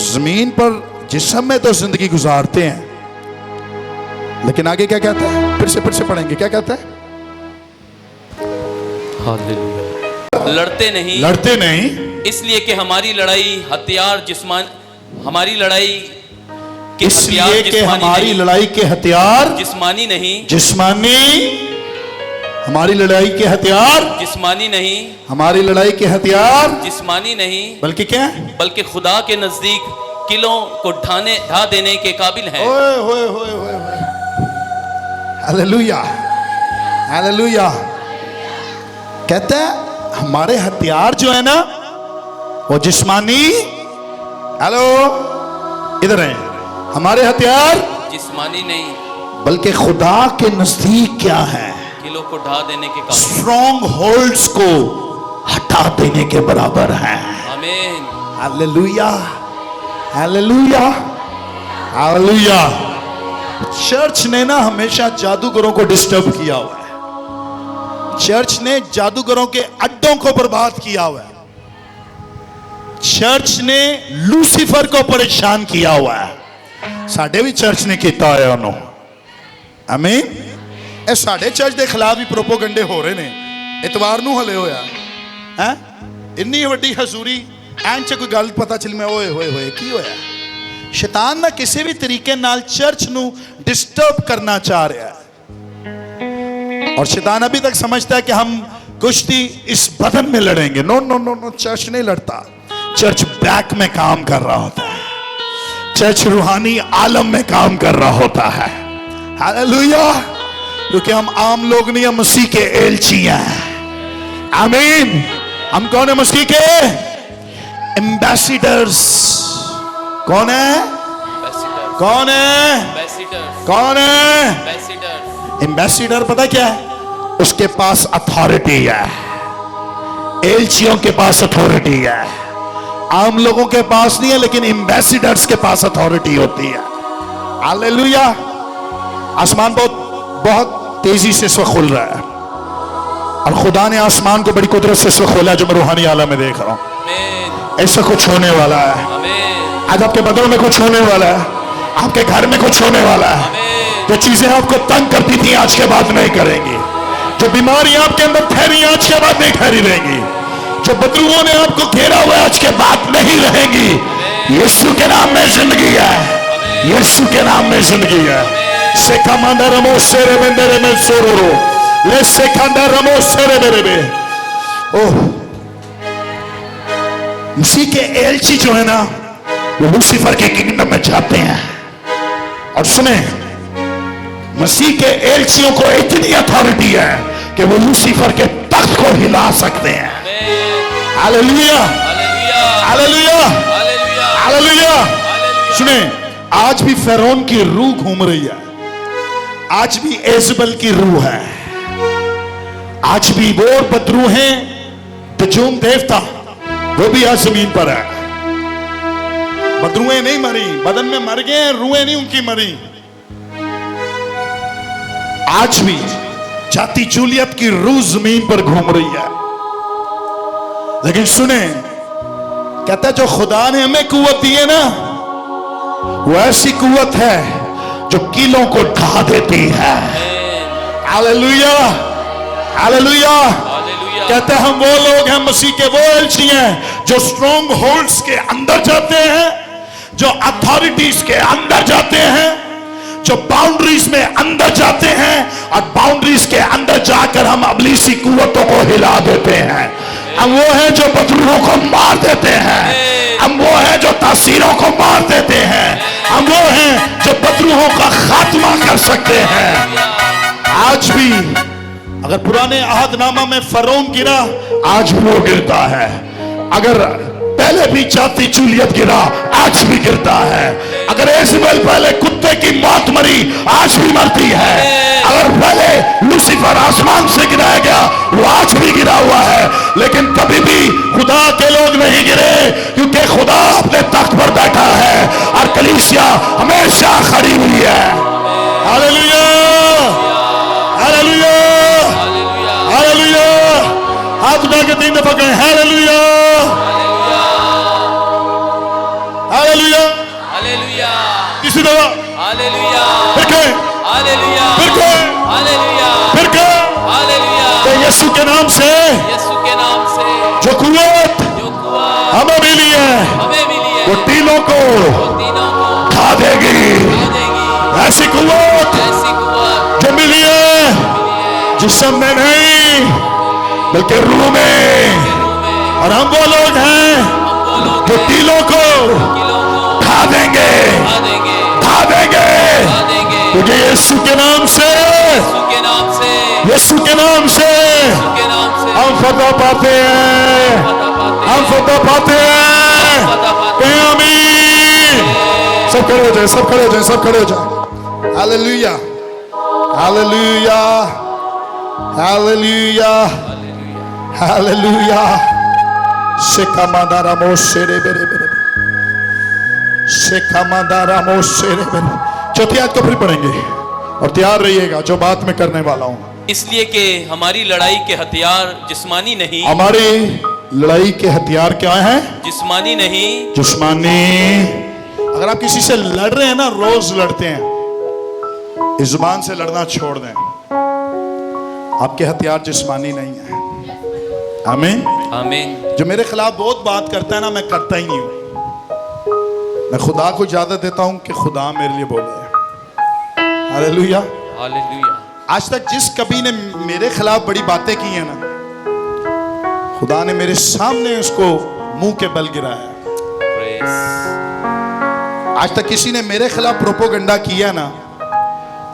जमीन पर जिस्म में तो जिंदगी गुजारते हैं, लेकिन आगे क्या कहता है? फिर से पढ़ेंगे, क्या कहता है? लड़ते नहीं। लड़ते नहीं, इसलिए कि हमारी लड़ाई हथियार हमारी लड़ाई के इसलिए कि हमारी लड़ाई के हथियार जिस्मानी नहीं। जिस्मानी। हमारी लड़ाई के हथियार जिस्मानी नहीं। हमारी लड़ाई के हथियार जिस्मानी नहीं, बल्कि क्या? बल्कि खुदा के नजदीक किलों को ढा देने के काबिल है। ओए होए होए होए होए। हालेलुया। हालेलुया। कहता है हमारे हथियार जो है ना वो जिस्मानी, हेलो इधर है, हमारे हथियार जिस्मानी नहीं बल्कि खुदा के नजदीक क्या है? किलों को ढा देने के काम। स्ट्रॉन्ग होल्ड्स को हटा देने के बराबर है। आमीन। Hallelujah, hallelujah, hallelujah. चर्च ने ना हमेशा जादूगरों को डिस्टर्ब किया हुआ है। चर्च ने जादूगरों के अड्डों को बर्बाद किया हुआ है। चर्च ने लूसीफर को परेशान किया हुआ है। साडे भी चर्च ने किया है उन्होंने। आमीन। ਇਹ ਸਾਡੇ ਚਰਚ ਦੇ ਖਿਲਾਫ ਵੀ ਪ੍ਰੋਪੋਗੰਡੇ ਹੋ ਰਹੇ ਨੇ। ਇਤਵਾਰ ਨੂੰ ਹਲੇ ਹੋਇਆ ਹੈ ਇੰਨੀ ਵੱਡੀ ਹਜ਼ੂਰੀ ਐਂ ਚ ਕੋਈ ਗੱਲ ਪਤਾ ਚੱਲੀ ਮੈਂ ਓਏ ਹੋਏ ਹੋਏ ਕੀ ਹੋਇਆ। शैतान ना किसी भी तरीके नाल चर्च नू डिस्टर्ब करना चाह रहा है और शैतान अभी तक समझता है कि हम कुश्ती इस बदन में लड़ेंगे। No no no no, church नहीं लड़ता। चर्च बैक में काम कर रहा होता है। चर्च रूहानी आलम में काम कर रहा होता है। हालेलुया। क्योंकि हम आम लोग नहीं, हम मसीह के एलची हैं। आमीन। हम कौन है? मसीह के एम्बेसडर्स। कौन है? कौन है? कौन है? एम्बेसडर पता क्या है? उसके पास अथॉरिटी है। एलचियों के पास अथॉरिटी है। आम लोगों के पास नहीं है, लेकिन एम्बेसडर्स के पास अथॉरिटी होती है। हालेलुया। आसमान बहुत तेजी से इस वक्त खुल रहा है और खुदा ने आसमान को बड़ी कुदरत से इस वक्त खोला, जो मैं रूहानी आलम में देख रहा हूं। ऐसा कुछ होने वाला है। आज आपके बदल में कुछ होने वाला है। आपके घर में कुछ होने वाला है। जो चीजें आपको तंग करती थी आज के बाद नहीं करेंगी। जो बीमारियां आपके अंदर ठहरी आज के बाद नहीं ठहरी रहेंगी। जो बदरुओं ने आपको घेरा हुआ आज के बाद नहीं रहेंगी। यीशु के नाम में जिंदगी है। यीशु के नाम में जिंदगी है। सेकामांडा रमो सेरे बेंदरे में सोरोरो ले सेकांडा रमो सेरे बेरे बे। ओह, मसीह के एलची जो है ना, वो लूसीफर के किंगडम में जाते हैं। और सुने, मसीह के एलचियों को इतनी अथॉरिटी है कि वो लूसीफर के तख्त को हिला सकते हैं। Hallelujah, hallelujah, hallelujah. सुने, आज भी फिरौन की रूह घूम रही है। आज भी एजबल की रूह है। आज भी वो बदरू हैं दजूम देवता, वो भी आज जमीन पर है। बदरुएं नहीं मरी, बदन में मर गए, रूहें नहीं उनकी मरी। आज भी जाती जूलियत की रूह जमीन पर घूम रही है। लेकिन सुने, कहता है जो खुदा ने हमें कुव्वत दी है ना, वो ऐसी कुव्वत है जो कीलों को ढा देती है। Hallelujah, hallelujah. कहते हैं हम वो लोग हैं, मसीह के वो एलची हैं जो स्ट्रॉन्ग होल्ड्स के अंदर जाते हैं, जो अथॉरिटीज के अंदर जाते हैं, जो बाउंड्रीज में अंदर जाते हैं और बाउंड्रीज के अंदर जाकर हम अबलीसी कुव्वतों को हिला देते हैं। हम वो हैं जो बदरूहों को मार देते हैं। हम वो हैं जो तासीरों को मार देते हैं। हम वो हैं जो बदरूहों का खात्मा कर सकते हैं। आज भी अगर पुराने अहदनामा में फरौन गिरा, आज भी वो गिरता है। अगर पहले भी जाती जूलियत गिरा, आज भी गिरता है। अगर एजबेल पहले कुत्ते की मौत मरी, आज भी मरती है। अगर पहले लूसीफर आसमान से गिराया गया, वो आज भी गिरा हुआ है। लेकिन कभी भी खुदा के लोग नहीं गिरे, क्योंकि खुदा अपने तख्त पर बैठा है और कलीसिया हमेशा खड़ी हुई है। Hallelujah, hallelujah, hallelujah. हाथ उठा के 3 दफा कहें हालेलुया, हालेलुया, हालेलुया। किसी दफा हालेलुया, फिर कहें हालेलुया, फिर कहें हालेलुया, फिर कहें। हालेलुया। तो यीशु के नाम से यीशु के नाम से जो कुव्वत जो कुव्वत हमें मिली है, हमें मिली है, वो तीनों को वो तीनों को खा देगी। खा देगी। ऐसी कुव्वत ऐसी कुव्वत जो मिली है जिस्म में नहीं, बल्कि रूह में। और हम वो लोग हैं जो तीनों को खा देंगे, खा देंगे। क्योंकि यीशु के नाम से, यीशु के नाम से हम फतह पाते हैं, हम फतह पाते हैं। आमीन। सब खड़े हो जाए, सब खड़े हो जाए, सब खड़े हो जाए। हालेलुया। Hallelujah, hallelujah, hallelujah. शेकामादारामो शेरे बेरे बेरे, शेकामादारामो शेरे बेरे। चौथी आयत को फिर पढ़ेंगे और तैयार रहिएगा जो बात मैं करने वाला हूं। इसलिए कि हमारी लड़ाई के हथियार जिस्मानी नहीं, हमारी लड़ाई के हथियार क्या हैं? जिस्मानी नहीं। जिस्मानी। अगर आप किसी से लड़ रहे हैं ना, रोज लड़ते हैं, इस जुबान से लड़ना छोड़ दें। आपके हथियार जिस्मानी नहीं है। आमीन, आमीन। जो मेरे खिलाफ बहुत बात करता है ना, मैं करता ही नहीं हूं। मैं खुदा को इजाजत देता हूं कि खुदा मेरे लिए बोले। Hallelujah, hallelujah. आज तक जिस कभी ने मेरे खिलाफ बड़ी बातें की हैं ना, खुदा ने मेरे सामने उसको मुंह के बल गिराया। प्रेज। आज तक किसी ने मेरे खिलाफ प्रोपोगंडा किया ना,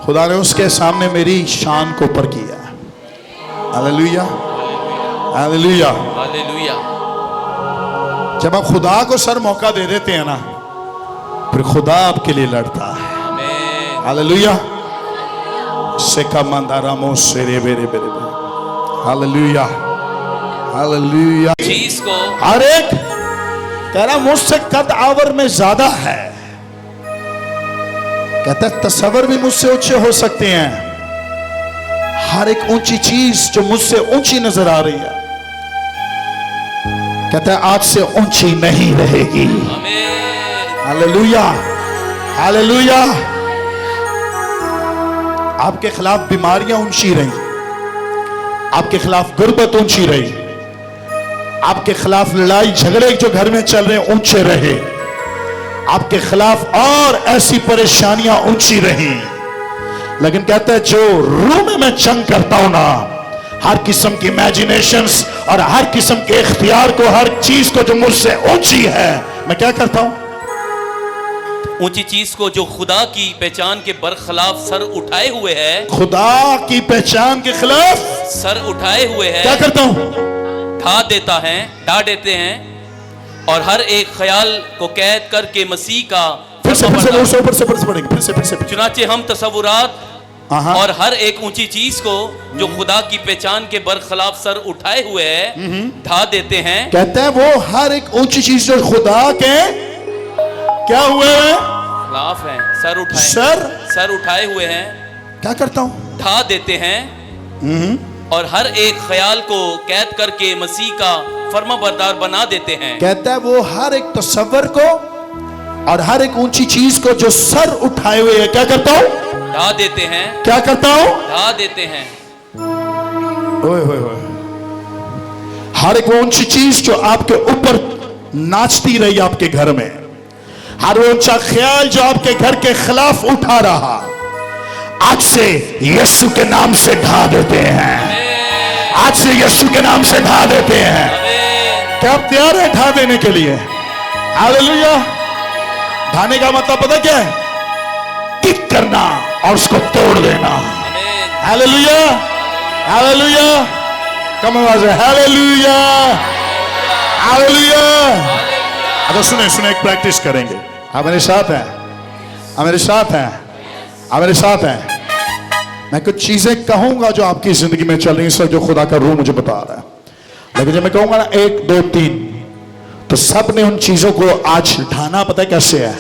खुदा ने उसके सामने मेरी शान को ऊपर किया। Hallelujah, hallelujah, hallelujah. जब आप खुदा को सर मौका दे देते हैं ना, फिर खुदा आपके लिए लड़ता है। आमीन। हालेलुया। सेका मंदारामो शेरे बेरे बेरे बेरे। Hallelujah, hallelujah. चीज को हर एक कह रहा मुझसे कद आवर में ज्यादा है। कहता है तस्वर भी मुझसे ऊंचे हो सकते हैं। हर एक ऊंची चीज जो मुझसे ऊंची नजर आ रही है, कहता है आज से ऊंची नहीं रहेगी। आमीन। Hallelujah, hallelujah. आपके खिलाफ बीमारियां ऊंची रही, आपके खिलाफ गुर्बत ऊंची रही, आपके खिलाफ लड़ाई झगड़े जो घर में चल रहे ऊंचे रहे, आपके खिलाफ और ऐसी परेशानियां ऊंची रही। लेकिन कहता है जो रूह में मैं जंग करता हूं ना, हर किस्म की इमेजिनेशंस और हर किस्म के इख्तियार को, हर चीज को जो मुझसे ऊंची है, मैं क्या करता हूं? ऊंची चीज को जो खुदा की पहचान के बरखिलाफ सर उठाए हुए है, खुदा की पहचान के खिलाफ सर उठाए हुए है, क्या करता हूं? ढा देता है, ढा देते हैं, और हर एक ख्याल को कैद करके मसीह का फिर से ऊपर से पढ़ेंगे, फिर से चुनाचे हम तसव्वुरात हाँ। और हर एक ऊंची चीज को जो खुदा की पहचान के बरखिलाफ सर उठाए हुए है, ढा देते हैं। कहते हैं वो हर एक ऊंची चीज जो खुदा के क्या हुए हैं? खिलाफ है, सर उठाए, सर उठाए हुए हैं, क्या करता हूं? ढा देते हैं, और हर एक ख्याल को कैद करके मसीह का फर्माबरदार बना देते हैं। कहता है वो हर एक तस्वर को और हर एक ऊंची चीज को जो सर उठाए हुए है, क्या करता हूं? ढा देते हैं। क्या करता हूं? ढा देते हैं। ओए ओए ओए। हर एक ऊंची चीज जो आपके ऊपर नाचती रही आपके घर में, हर ऊंचा ख्याल जो आपके घर के खिलाफ उठा रहा, आज से यीशु के नाम से ढा देते हैं। आज से यीशु के नाम से ढा देते हैं। क्या आप तैयार है ढा देने के लिए? हालेलुया। ढाने का मतलब पता क्या है? किक करना और उसको तोड़ देना। Hallelujah, hallelujah. कम आवाज है, हालेलुया, हालेलुया। अच्छा सुने सुने, एक प्रैक्टिस करेंगे। आप मेरे साथ हैं, आप मेरे साथ हैं, आप मेरे साथ हैं। मैं कुछ चीजें कहूंगा जो आपकी जिंदगी में चल रही हैं, जो खुदा का रूह मुझे बता रहा है। लेकिन जब मैं कहूंगा ना 1 2 3, तो सब ने उन चीजों को आज ढाना, पता है कैसे है?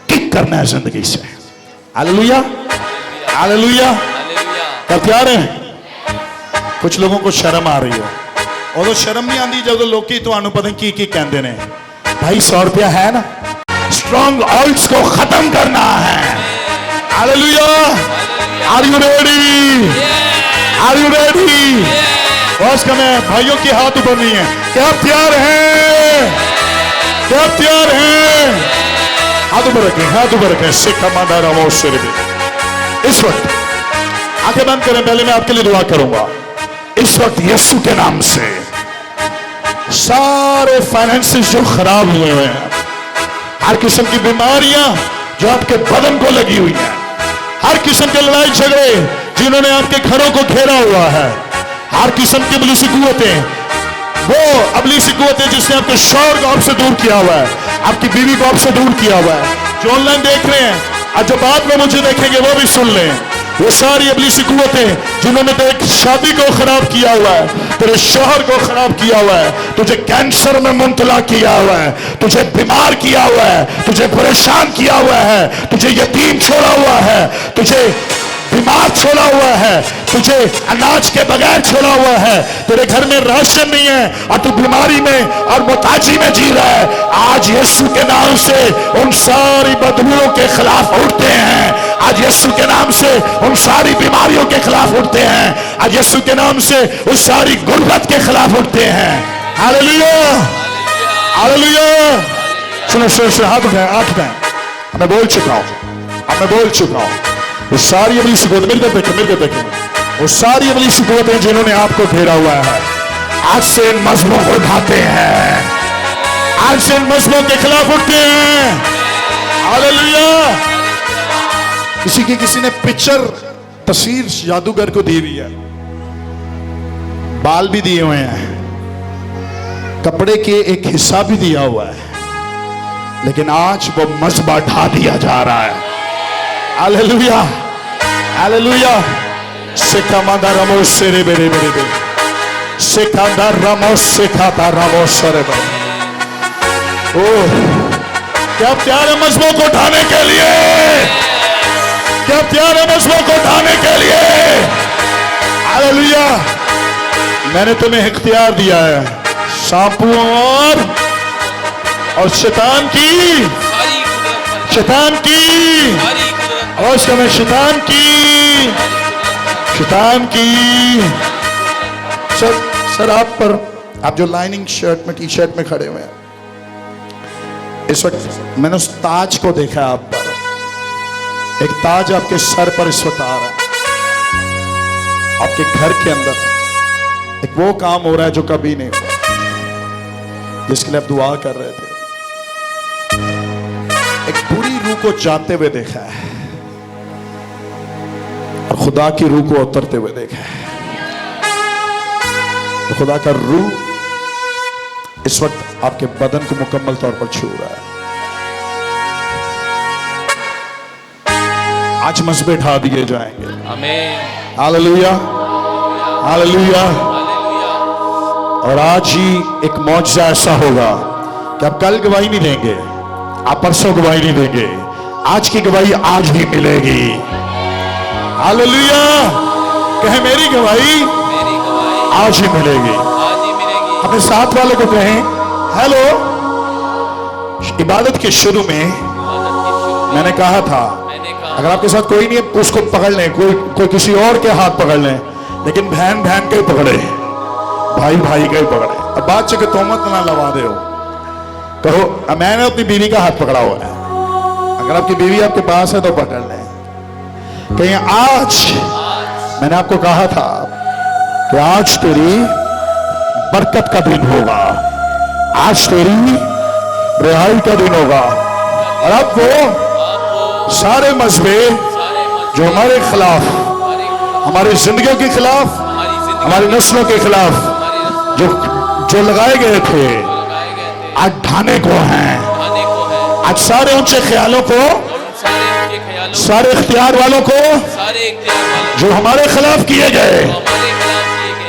किक करना है जिंदगी से। Hallelujah, hallelujah. क्या तैयार हैं? कुछ लोगों को शर्म आ रही है, और तो शर्म नहीं आती जब लोग तो पता की कहते ने, भाई 100 रुपया है ना, स्ट्रॉन्ग ऑयल्स को खत्म करना है। Hallelujah. Are you ready? Are you ready? बस कमें भाइयों की हाथ ऊपर नहीं है। क्या तैयार हैं? क्या तैयार हैं? हाथ ऊपर रखें, हाथ ऊपर रखें। सिखा मांडा वो सिर भी। इस वक्त आंखें बंद करें, पहले मैं आपके लिए दुआ करूंगा। इस वक्त यीशु के नाम से सारे फाइनेंसेस जो खराब हुए हुए हैं, हर किस्म की बीमारियां जो आपके बदन को लगी हुई है, हर किस्म के लड़ाई झगड़े जिन्होंने आपके घरों को घेरा हुआ है, हर किस्म की इब्लीसी कुव्वतें, वो इब्लीसी कुव्वतें जिसने आपके शौहर को आपसे दूर किया हुआ है, आपकी बीवी को आपसे दूर किया हुआ है, जो ऑनलाइन देख रहे हैं और जो बाद में मुझे देखेंगे वो भी सुन लें। वो सारी इब्लीसी कुव्वतें जिन्होंने तेरे शादी को खराब किया हुआ है, तेरे शोहर को खराब किया हुआ है, तुझे कैंसर में मुब्तला किया हुआ है, तुझे बीमार किया हुआ है, तुझे परेशान किया हुआ है, तुझे यतीम छोड़ा हुआ है, तुझे बीमार छोड़ा हुआ है, तुझे अनाज के बगैर छोड़ा हुआ है, तेरे घर में राशन नहीं है और तू बीमारी में और मुताजी में जी रहा है, आज यीशु के नाम से उन सारी बदबुओं के खिलाफ उठते हैं। आज यीशु के नाम से उन सारी बीमारियों के खिलाफ उठते हैं। आज यीशु के नाम से उस सारी गुर्बत के खिलाफ उठते हैं। Hallelujah, hallelujah. सुनो सुनो सुनो, हाथ उठाएं, हाथ उठाएं। मैं बोल चुका हूं, अब मैं बोल चुका हूं। वो सारी इब्लीसी कुव्वतें, मिलकर देखें, वो सारी इब्लीसी कुव्वतें जिन्होंने आपको घेरा हुआ है, आज से इन मजहबों को उठाते हैं, आज से इन मजहबों के खिलाफ उठते हैं। हालेलुया। किसी ने पिक्चर तस्वीर जादूगर को दी हुई है, बाल भी दिए हुए हैं, कपड़े के एक हिस्सा भी दिया हुआ है, लेकिन आज वो मजहबा ढा दिया जा रहा है। Hallelujah, hallelujah. सिकामादा रमोस सेरे बेरे बेरे बेरे, सिकादा रमोस सिकादा रमोस सेरे बेरे। ओह, क्या प्यार है मजहबों को उठाने के लिए, क्या प्यार है मजहबों को उठाने के लिए। हालेलुया। मैंने तुम्हें इख्तियार दिया है सांपों और शैतान की और समय शैतान की सर आप जो लाइनिंग शर्ट में टी शर्ट में खड़े हुए हैं, इस वक्त मैंने उस ताज को देखा है आप पर। एक ताज आपके सर पर इस वक्त आ रहा है। आपके घर के अंदर एक वो काम हो रहा है जो कभी नहीं हुआ, जिसके लिए आप दुआ कर रहे थे। एक बुरी रूह को जाते हुए देखा है और खुदा की रूह को उतरते हुए देखा है। तो खुदा का रूह इस वक्त आपके बदन को मुकम्मल तौर पर छू रहा है। आज मजबे ढा दिए जाएंगे। आमीन। Hallelujah, hallelujah. और आज ही एक मौजज़ा ऐसा होगा कि आप कल गवाही नहीं देंगे, आप परसों गवाही नहीं देंगे, आज की गवाही आज ही मिलेगी। हालेलुया। कहे मेरी गवाही आज ही मिलेगी। अपने साथ वाले को कहें हेलो। इबादत के शुरू में मैंने कहा था अगर आपके साथ कोई नहीं है उसको पकड़ लें, कोई किसी और के हाथ पकड़ लें, लेकिन बहन बहन के ही पकड़े, भाई भाई के ही पकड़े। अब बात से तोहमत ना लगा दे हो, कहो मैंने अपनी बीवी का हाथ पकड़ा हुआ है। अगर आपकी बीवी आपके पास है तो पकड़ लें। कहीं आज मैंने आपको कहा था कि आज तेरी बरकत का दिन होगा, आज तेरी रिहाई का दिन होगा। और अब वो सारे मजबे जो हमारे खिलाफ, हमारी जिंदगियों के खिलाफ, हमारी नस्लों के खिलाफ जो लगाए गए थे, आज ढाने को हैं। आज सारे ऊंचे ख्यालों को, सारे इख्तियार वालों को जो हमारे खिलाफ किए गए,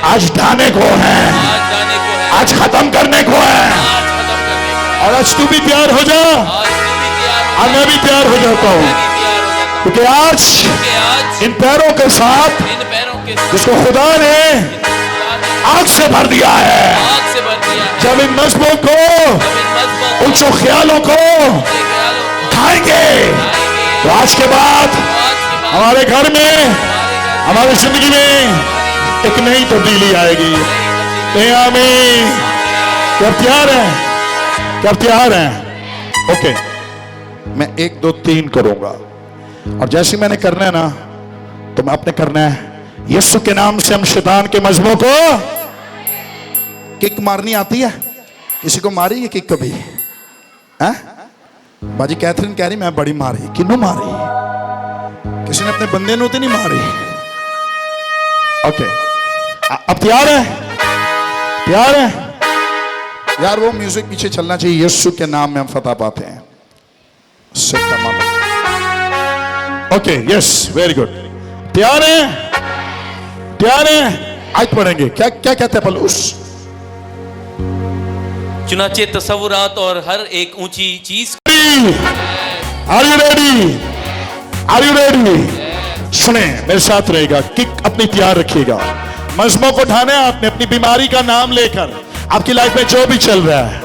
आज ढाने को हैं, आज खत्म करने को है। और आज तू भी तैयार हो जा और मैं भी तैयार हो जाता हूं, क्योंकि आज इन पैरों के साथ जिसको खुदा ने आग से भर दिया है, जब इन मजहबों को, ऊंचों ख्यालों को खाएंगे, तो आज के बाद हमारे घर में, हमारी जिंदगी में एक नई तब्दीली आएगी। आमीन। क्या तैयार है? क्या तैयार हैं? ओके, मैं 1 2 3 करूंगा और जैसे मैंने करना है ना तो मैं आपने करना है। यीशु के नाम से हम शैतान के मजहबों को किक मारनी आती है? किसी को मारी है किक कभी? हैं? बाजी कैथरीन कह रही मैं बड़ी मारी। किन्नू मारी? किसी ने अपने बंदे नू तो नहीं मारी? ओके, अब तैयार है? तैयार है यार? वो म्यूजिक पीछे चलना चाहिए। यीशु के नाम में हम फतह पाते हैं। Okay, yes, very good. तैयार है? तैयार है? आयत पढ़ेंगे। क्या क्या कहते हैं पौलुस? चुनाचे तसव्वुरात और हर एक ऊंची चीज। Are you ready? Are you ready? सुने, मेरे साथ रहेगा, किक अपनी तैयार रखिएगा। मजमों को उठाने आपने अपनी बीमारी का नाम लेकर, आपकी लाइफ में जो भी चल रहा है,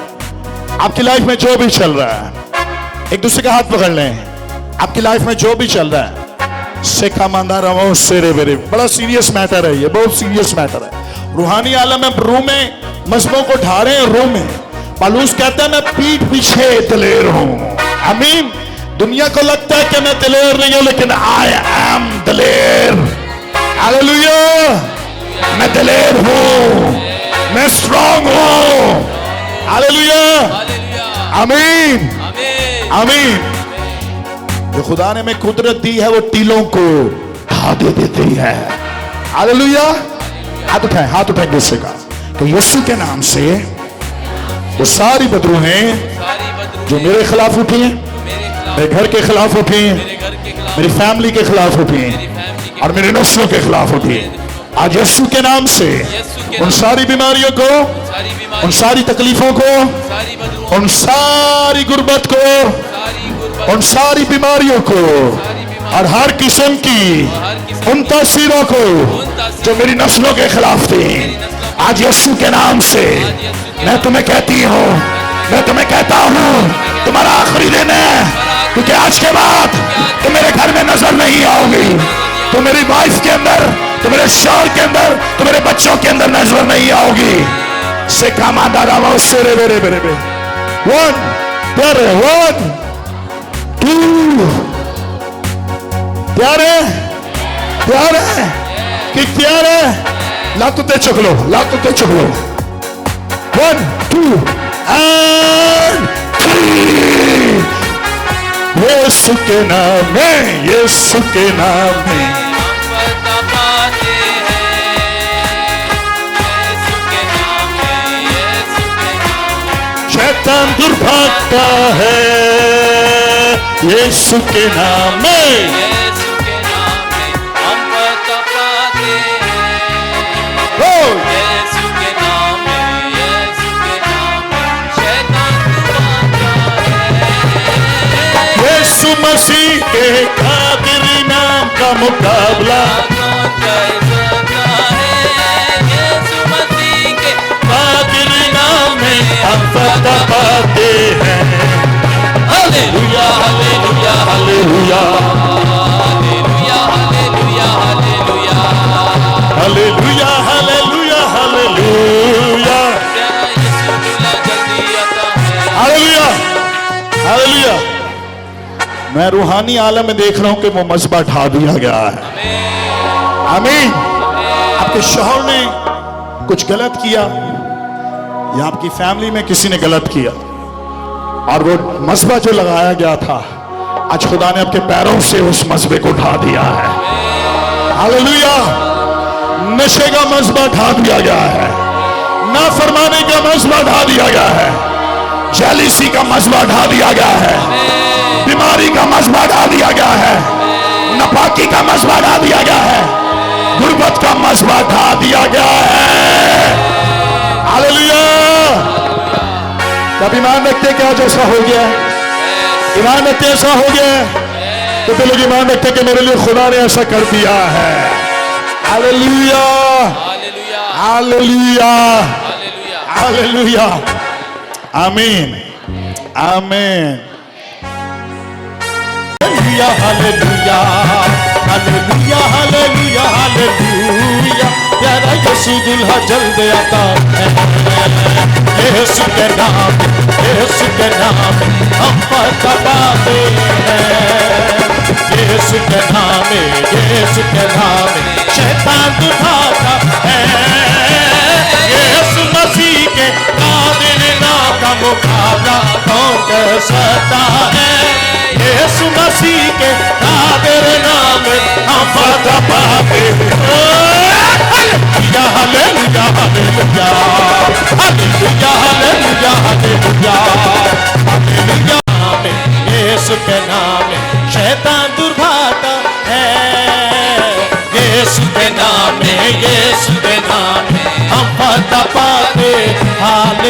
आपकी लाइफ में जो भी चल रहा है, एक दूसरे का हाथ पकड़ लें। आपकी लाइफ में जो भी चल रहा है, सेखा मांदा रहो सेरे बेरे, बड़ा सीरियस मैटर है ये, बहुत सीरियस मैटर है। रूहानी आलम में रूम में मजमों को उठा रहे हैं। रूम में पौलुस कहता है मैं पीठ पीछे दलेर हूं। आमीन। दुनिया को लगता है कि मैं दलेर नहीं हूं, लेकिन आई एम दलेर। हालेलुया। मैं दलेर हूं, मैं स्ट्रांग हूं। हालेलुया। आमीन आमीन। जो खुदा ने हमें कुदरत दी है वो टीलों को ढा दे देती है। हालेलुया। हाथ उठाए, हाथ उठाए दूसरे का कि यीशु के नाम से वो सारी बदरूहें जो मेरे खिलाफ उठी हैं, मेरे घर के खिलाफ उठी हैं, मेरी फैमिली के खिलाफ उठी हैं और मेरे नस्लों के खिलाफ उठी हैं, आज यीशु के नाम से उन सारी बीमारियों को, उन सारी तकलीफों को, उन सारी गुर्बत को, उन सारी बीमारियों को और हर किस्म की उन तस्वीरों को जो मेरी नस्लों के खिलाफ थी, आज यीशु के नाम से मैं तुम्हें कहती हूँ, मैं तुम्हें कहता हूँ, तुम्हारा आखिरी दिन है, क्योंकि आज के बाद तुम मेरे घर में नजर नहीं आओगी। तुम मेरी वाइफ के अंदर, तुम मेरे शौहर के अंदर, तुम मेरे बच्चों के अंदर नजर नहीं आओगी। से कामादा रावा सेरे बेरे बेरे बे। 1 2 तैयार है? तैयार है कि तैयार है? लातों ते चुक लो, लातों ते चुक लो। 1 2 and 3। यीशु के नाम में, यीशु के नाम में शैतान दूर भागता है। यीशु के नाम में यीशु मसीह के कादिर नाम का मुकाबला कादिर नाम में हम फतह पाते हैं। Hallelujah hallelujah hallelujah hallelujah hallelujah hallelujah hallelujah hallelujah hallelujah. मैं रूहानी आलम में देख रहा हूं कि वो मजबा ढा दिया गया है। आमीन। आपके शौहर ने कुछ गलत किया या आपकी फैमिली में किसी ने गलत किया और वो मजबा जो लगाया गया था, आज खुदा ने आपके पैरों से उस मजबे को ढा दिया है। हालेलुया। नशे का मजबा ढा दिया गया है, नाफरमानी का मजबा ढा दिया गया है, जेलिसी का मजबा ढा दिया गया है, बीमारी का मजबा ढा दिया गया है, नापाकी का मजबा ढा दिया गया है, गुर्बत का मजबा ढा दिया गया है। हालेलुया। जब ईमान रखते क्या जैसा हो गया, ईमान रखते ऐसा हो गया, तो फिर लोग ईमान रखते कि मेरे लिए खुदा ने ऐसा कर दिया है। Hallelujah hallelujah hallelujah. आमीन आमीन। Hallelujah hallelujah hallelujah hallelujah hallelujah. प्यारा यीशु दुल्हा जल्द आता है। यीशु के नाम, यीशु के नाम हम फतह पाते हैं। यीशु के नाम, यीशु के नाम शैतान दुभाता है। यीशु मसीह के कादिर नाम का मुकाबला कौन कर सकता है। यीशु मसीह के कादिर नाम हम फतह पाते हैं। Hallelujah hallelujah hallelujah hallelujah hallelujah hallelujah hallelujah. यीशु के नाम शैतान दूर भागता है।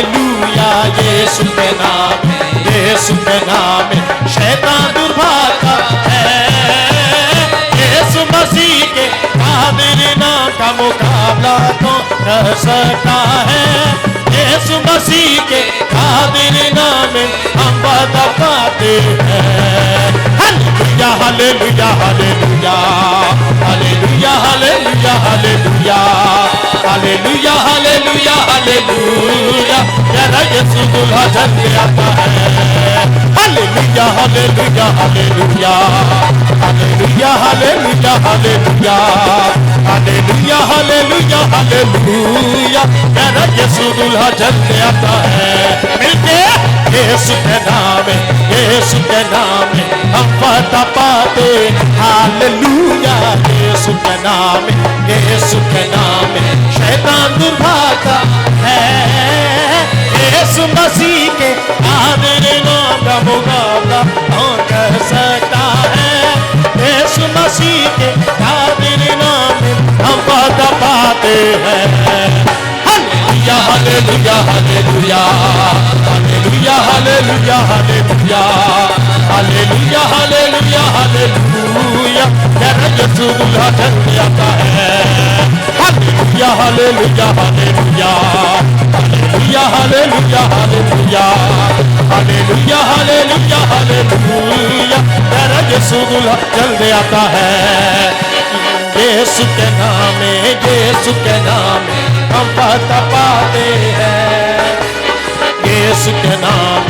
हालेलुया यीशु के नाम में, यीशु के नाम में शैतान दूर भागता है। यीशु मसीह के कादिर नाम का मुकाबला कौन कर सकता है। यीशु मसीह के कादिर नाम में हम बता पाते हैं। Hallelujah hallelujah hallelujah hallelujah hallelujah hallelujah hallelujah hallelujah hallelujah मेरा यीशु दूल्हा जल्दी आता है। Hallelujah hallelujah hallelujah hallelujah hallelujah hallelujah hallelujah hallelujah hallelujah मेरा यीशु दूल्हा जल्दी आता है। मिलके यीशु के नाम में, यीशु के नाम में हम पता पाते। हालेलुया यीशु के नाम में, यीशु के नाम में शैतान दूर भागता है। यीशु मसीह के कादिर नाम का मुकाबला कौन कर सकता है। यीशु मसीह के कादिर नाम में हम पता पाते हैं। Hallelujah hallelujah hallelujah hallelujah hallelujah hallelujah hallelujah hallelujah hallelujah मेरा यीशु दूल्हा जल्दी आता है। Hallelujah hallelujah hallelujah hallelujah hallelujah hallelujah hallelujah hallelujah hallelujah मेरा यीशु दूल्हा जल्दी आता है। यीशु के नाम में, यीशु के नाम में हम पता पाते हैं। यीशु के नाम,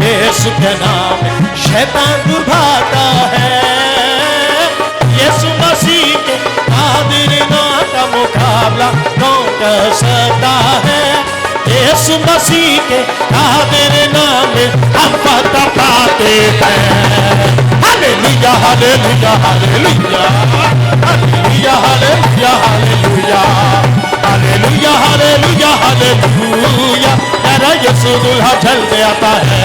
यीशु के नाम में शैतान दूर भागता है। यीशु मसीह के कादिर नाम का मुकाबला कौन कर सकता है। यीशु मसीह के कादिर नाम में हम पता पाते हैं। Hallelujah hallelujah hallelujah hallelujah hallelujah hallelujah hallelujah hallelujah hallelujah मेरा यीशु दूल्हा जल्दी आता है।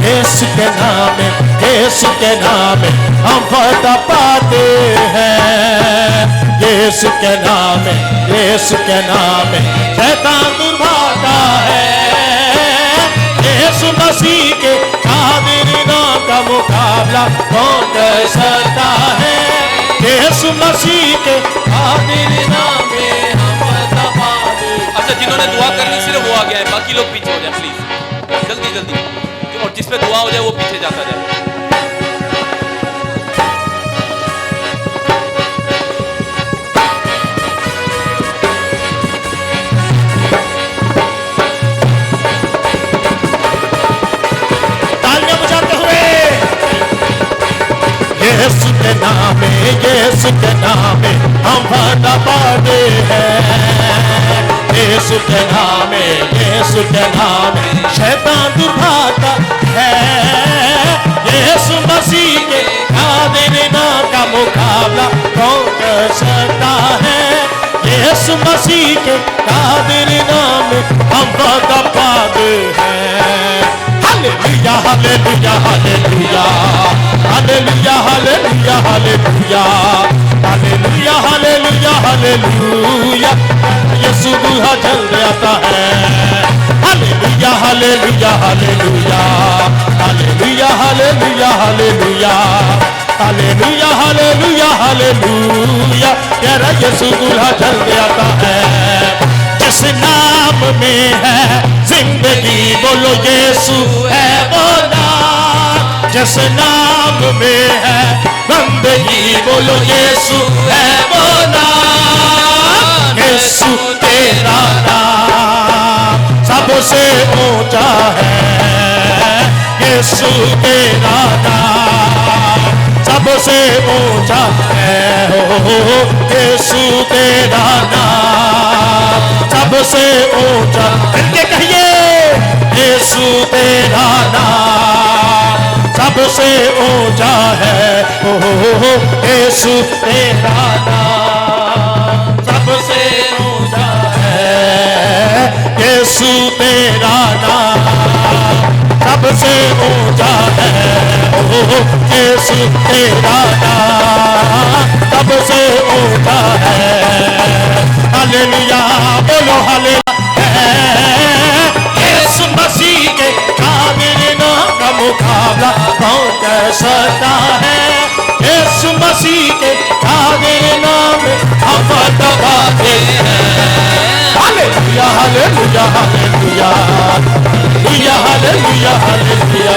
यीशु के नाम में, यीशु के नाम में हम पता पाते हैं। यीशु के नाम में, यीशु के नाम में शैतान दूर भागता है। यीशु मसीह के कादिर नाम का मुकाबला कौन कर सकता है। यीशु मसीह के कादिर नाम में हम पता पाते। अच्छा, जिन्होंने दुआ करनी सिर्फ वो आ गया है, बाकी लोग पीछे हो जाए प्लीज, जल्दी जल्दी, और जिस पे दुआ हो जाए वो पीछे जाता जाए। यीशु के नाम में, यीशु के नाम में हम पता पाते हैं। यीशु के नाम में, यीशु के नाम में शैतान दूर भागता है। यीशु मसीह के कादिर नाम का मुकाबला कौन कर सकता है। यीशु मसीह के कादिर नाम में हम पता पाते हैं। Hallelujah hallelujah hallelujah hallelujah hallelujah hallelujah hallelujah hallelujah hallelujah यीशु दूल्हा जल्दी आता है। Hallelujah hallelujah hallelujah hallelujah hallelujah hallelujah hallelujah hallelujah hallelujah तेरा यीशु दूल्हा जल्दी आता है। जिस नाम में है जिंदगी बोलो यीशु है वो नाम। जिस नाम में है बंदगी बोलो यीशु है वो नाम। यीशु तेरा नाम सबसे ऊंचा है। यीशु तेरा नाम सबसे ऊंचा है। हो यीशु तेरा नाम सबसे ऊंचा। इनके कहिए यीशु तेरा नाम सबसे ऊंचा है। ओ यीशु तेरा नाम सबसे ऊंचा है। यीशु तेरा नाम सबसे ऊंचा है। ओ यीशु तेरा नाम सबसे ऊंचा है। हालेलुया बोलो हालेलुया। कह सकता है। यीशु मसीह के कादिर नाम में हम दबाते हैं। Hallelujah hallelujah hallelujah hallelujah hallelujah hallelujah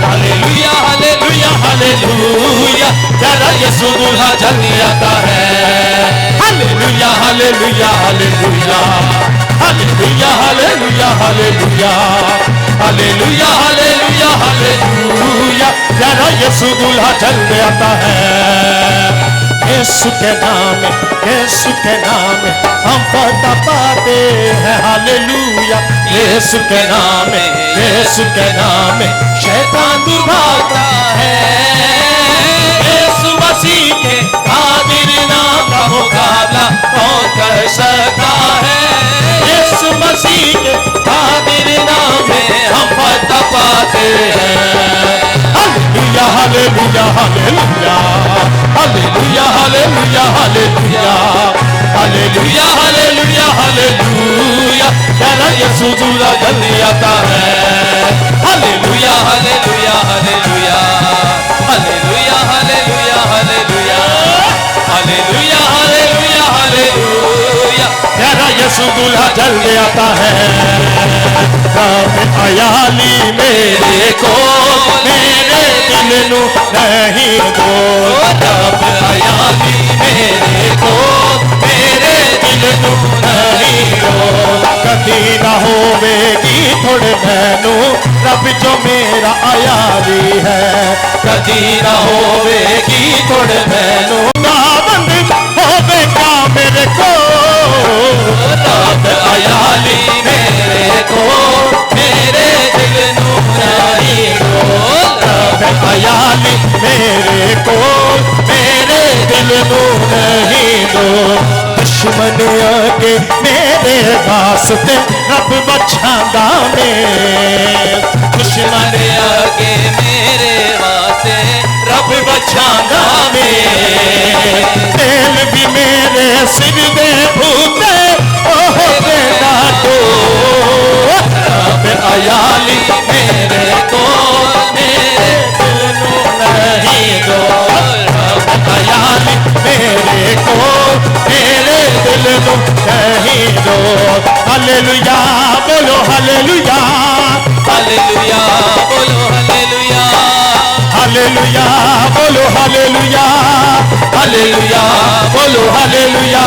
hallelujah hallelujah hallelujah. जरा यीशु दूल्हा जल्दी आता है। Hallelujah hallelujah hallelujah hallelujah hallelujah hallelujah hallelujah hallelujah hallelujah. जरा यीशु दूल्हा जल्दी आता है। यीशु के नाम में, यीशु के नाम में हम पता पाते हैं। हालेलुया। यीशु के नाम में, यीशु के नाम में शैतान दूर भागता है। यीशु मसीह के कादिर नाम का मुकाबला कौन कर सकता है। यीशु मसीह के कादिर नाम में हम पता पाते हैं। Hallelujah hallelujah hallelujah hallelujah hallelujah hallelujah hallelujah hallelujah hallelujah. जरा यीशु दूल्हा जल्दी आता है। Hallelujah hallelujah hallelujah hallelujah hallelujah hallelujah hallelujah hallelujah hallelujah. जरा यीशु दूल्हा जल्दी आता है। रब अयाली मेरे को मेरे दिल नू नहीं दो। रब अयाली मेरे को मेरे दिल नू नहीं दो। कदी ना होवेगी थोड़े मैनू रब जो मेरा अयाली है। कदी ना होवेगी थोड़े मैनू नाबंद होवेगा मेरे को। रब अयाली मेरे को मेरे दिल नू नहीं दो। रब अयाली मेरे को मेरे दिल नू नहीं दो। दुश्मन आके मेरे वास्ते रब बचांदा में। दुश्मन आके मेरे वास्ते रब बचांदा में। तेल भी मेरे सिर दे भूते ओह बेटा तो। रब अयाली मेरे को मेरे दिल नू नहीं दो। रब अयाली मेरे को मेरे दिल नू नहीं दो। हालेलुया बोलो हालेलुया हालेलुया बोलो हालेलुया हालेलुया बोलो हालेलुया हालेलुया बोलो हालेलुया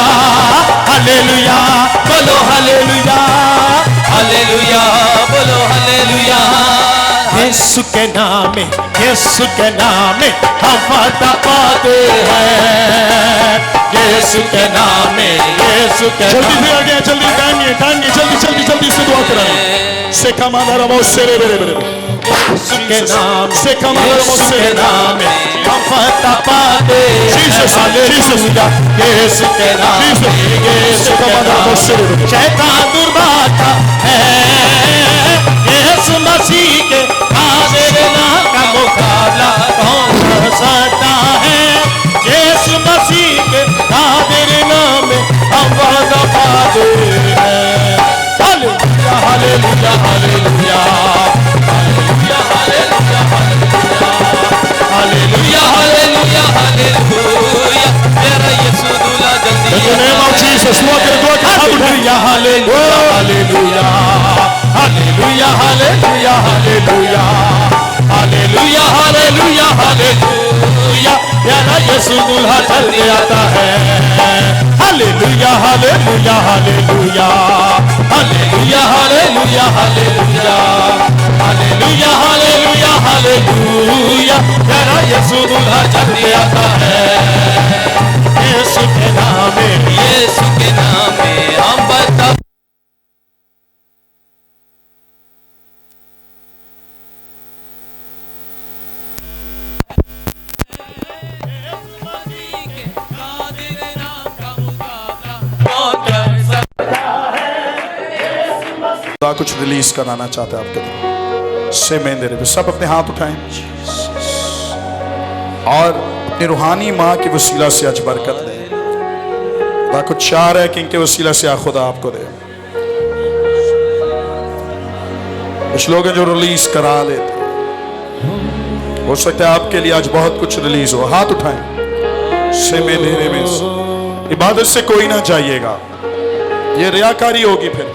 हालेलुया बोलो हालेलुया हालेलुया बोलो हालेलुया। यीशु के नाम में, यीशु के नाम में हम फतह पाते हैं। यीशु के नाम में, यीशु के जल्दी से आ गया, जल्दी टाइम जल्दी जल्दी जल्दी से दुआ कराएं। से कमाना रमो सेरे बेरे बेरे यीशु के नाम से कमाना रमो यीशु के सेरे नाम में हम फतह पाते हैं। Jesus, hallelujah. यीशु के नाम में, यीशु के नाम में शैतान दूर भागता है। यीशु मसीह के कादिर नाम का मुकाबला कौन कर सकता है। यीशु मसीह के कादिर नाम में हम वादा पाते हैं। Hallelujah hallelujah hallelujah hallelujah hallelujah hallelujah hallelujah hallelujah. मेरा यीशु दूल्हा जल्दी In the name of Jesus, दुआ करें, दुआ करें, हाथ उठाएं। Hallelujah hallelujah hallelujah hallelujah hallelujah hallelujah hallelujah hallelujah. मेरा यीशु दूल्हा जल्दी आता है। Hallelujah hallelujah hallelujah hallelujah hallelujah hallelujah hallelujah hallelujah hallelujah. मेरा यीशु दूल्हा जल्दी आता है। यीशु के नाम में, यीशु के नाम में हम बता खुदा कुछ रिलीज कराना चाहता है आपके दिल से। मैं दे रहे सब अपने हाथ उठाएं और अपनी रूहानी माँ की वसीला से आज बरकत दे। खुदा कुछ चाह रहा है कि इनके वसीला से खुदा आपको दे। कुछ लोग हैं जो रिलीज करा लेते, हो सकता है आपके लिए आज बहुत कुछ रिलीज हो। हाथ उठाएं। से में देने में इबादत से कोई ना जाइएगा, ये रियाकारी होगी। फिर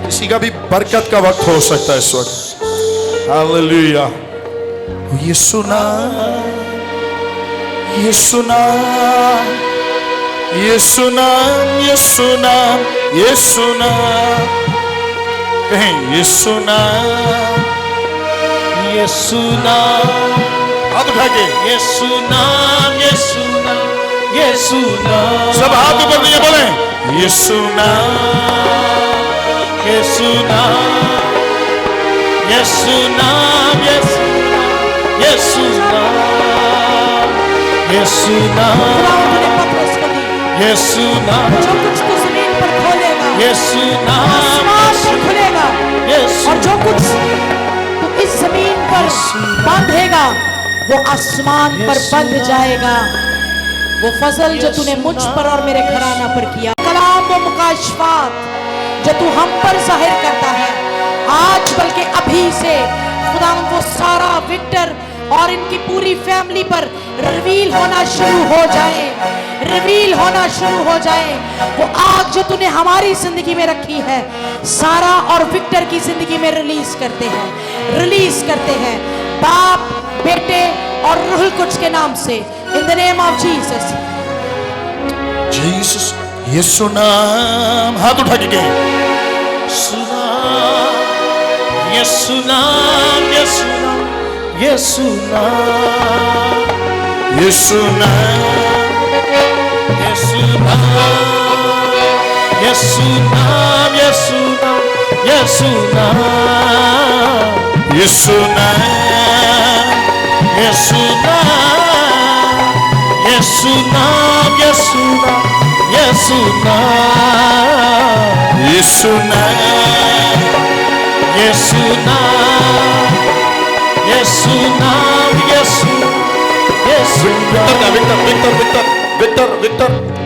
किसी का भी बरकत का वक्त हो सकता है इस वक्त। हालेलुया। ये सुना, ये सुना, ये सुना, ये सुना, ये सुना, कहें ये सुना, ये सुना, हाथ उठा के ये सुना, ये सुना, ये सुना, सब हाथ ऊपर लिए बोले ये सुना, ये सुना, ये सुना, ये सुना, ये सुना, ये सुना, तूने पतरस को दी, ये सुना, जो कुछ तू जमीन पर खोलेगा ये सुना, आसमान पर खुलेगा, ये और जो कुछ तू इस जमीन पर बांधेगा वो आसमान पर बंध जाएगा। वो फजल जो तूने मुझ पर और मेरे घराना पर किया, कलाम व मुकाशफात जो तू हम पर जाहिर करता है, आज बल्कि अभी से खुदा वो सारा विक्टर और इनकी पूरी फैमिली पर रिवील होना शुरू हो जाए, रिवील होना शुरू हो जाए। वो आग जो तूने हमारी जिंदगी में रखी है, सारा और विक्टर की जिंदगी में रिलीज करते हैं, रिलीज करते हैं, बाप, बेटे और रूहुल कुद्स के नाम से, in the name of Jesus. Jesus. ये सुना, हाथ उठा के कहें सुना, ये सुना, ये सुना, ये सुना, ये सुना, ये सुना, ये सुना, ये सुना, ये सुना, ये सुना, ये सुना, ये सुना, ये सुना, ये सुना, ये सुना, ये सुना, ये सुना, ये सुना, ये सुना। Victor, Victor, Victor, Victor, Victor, Victor.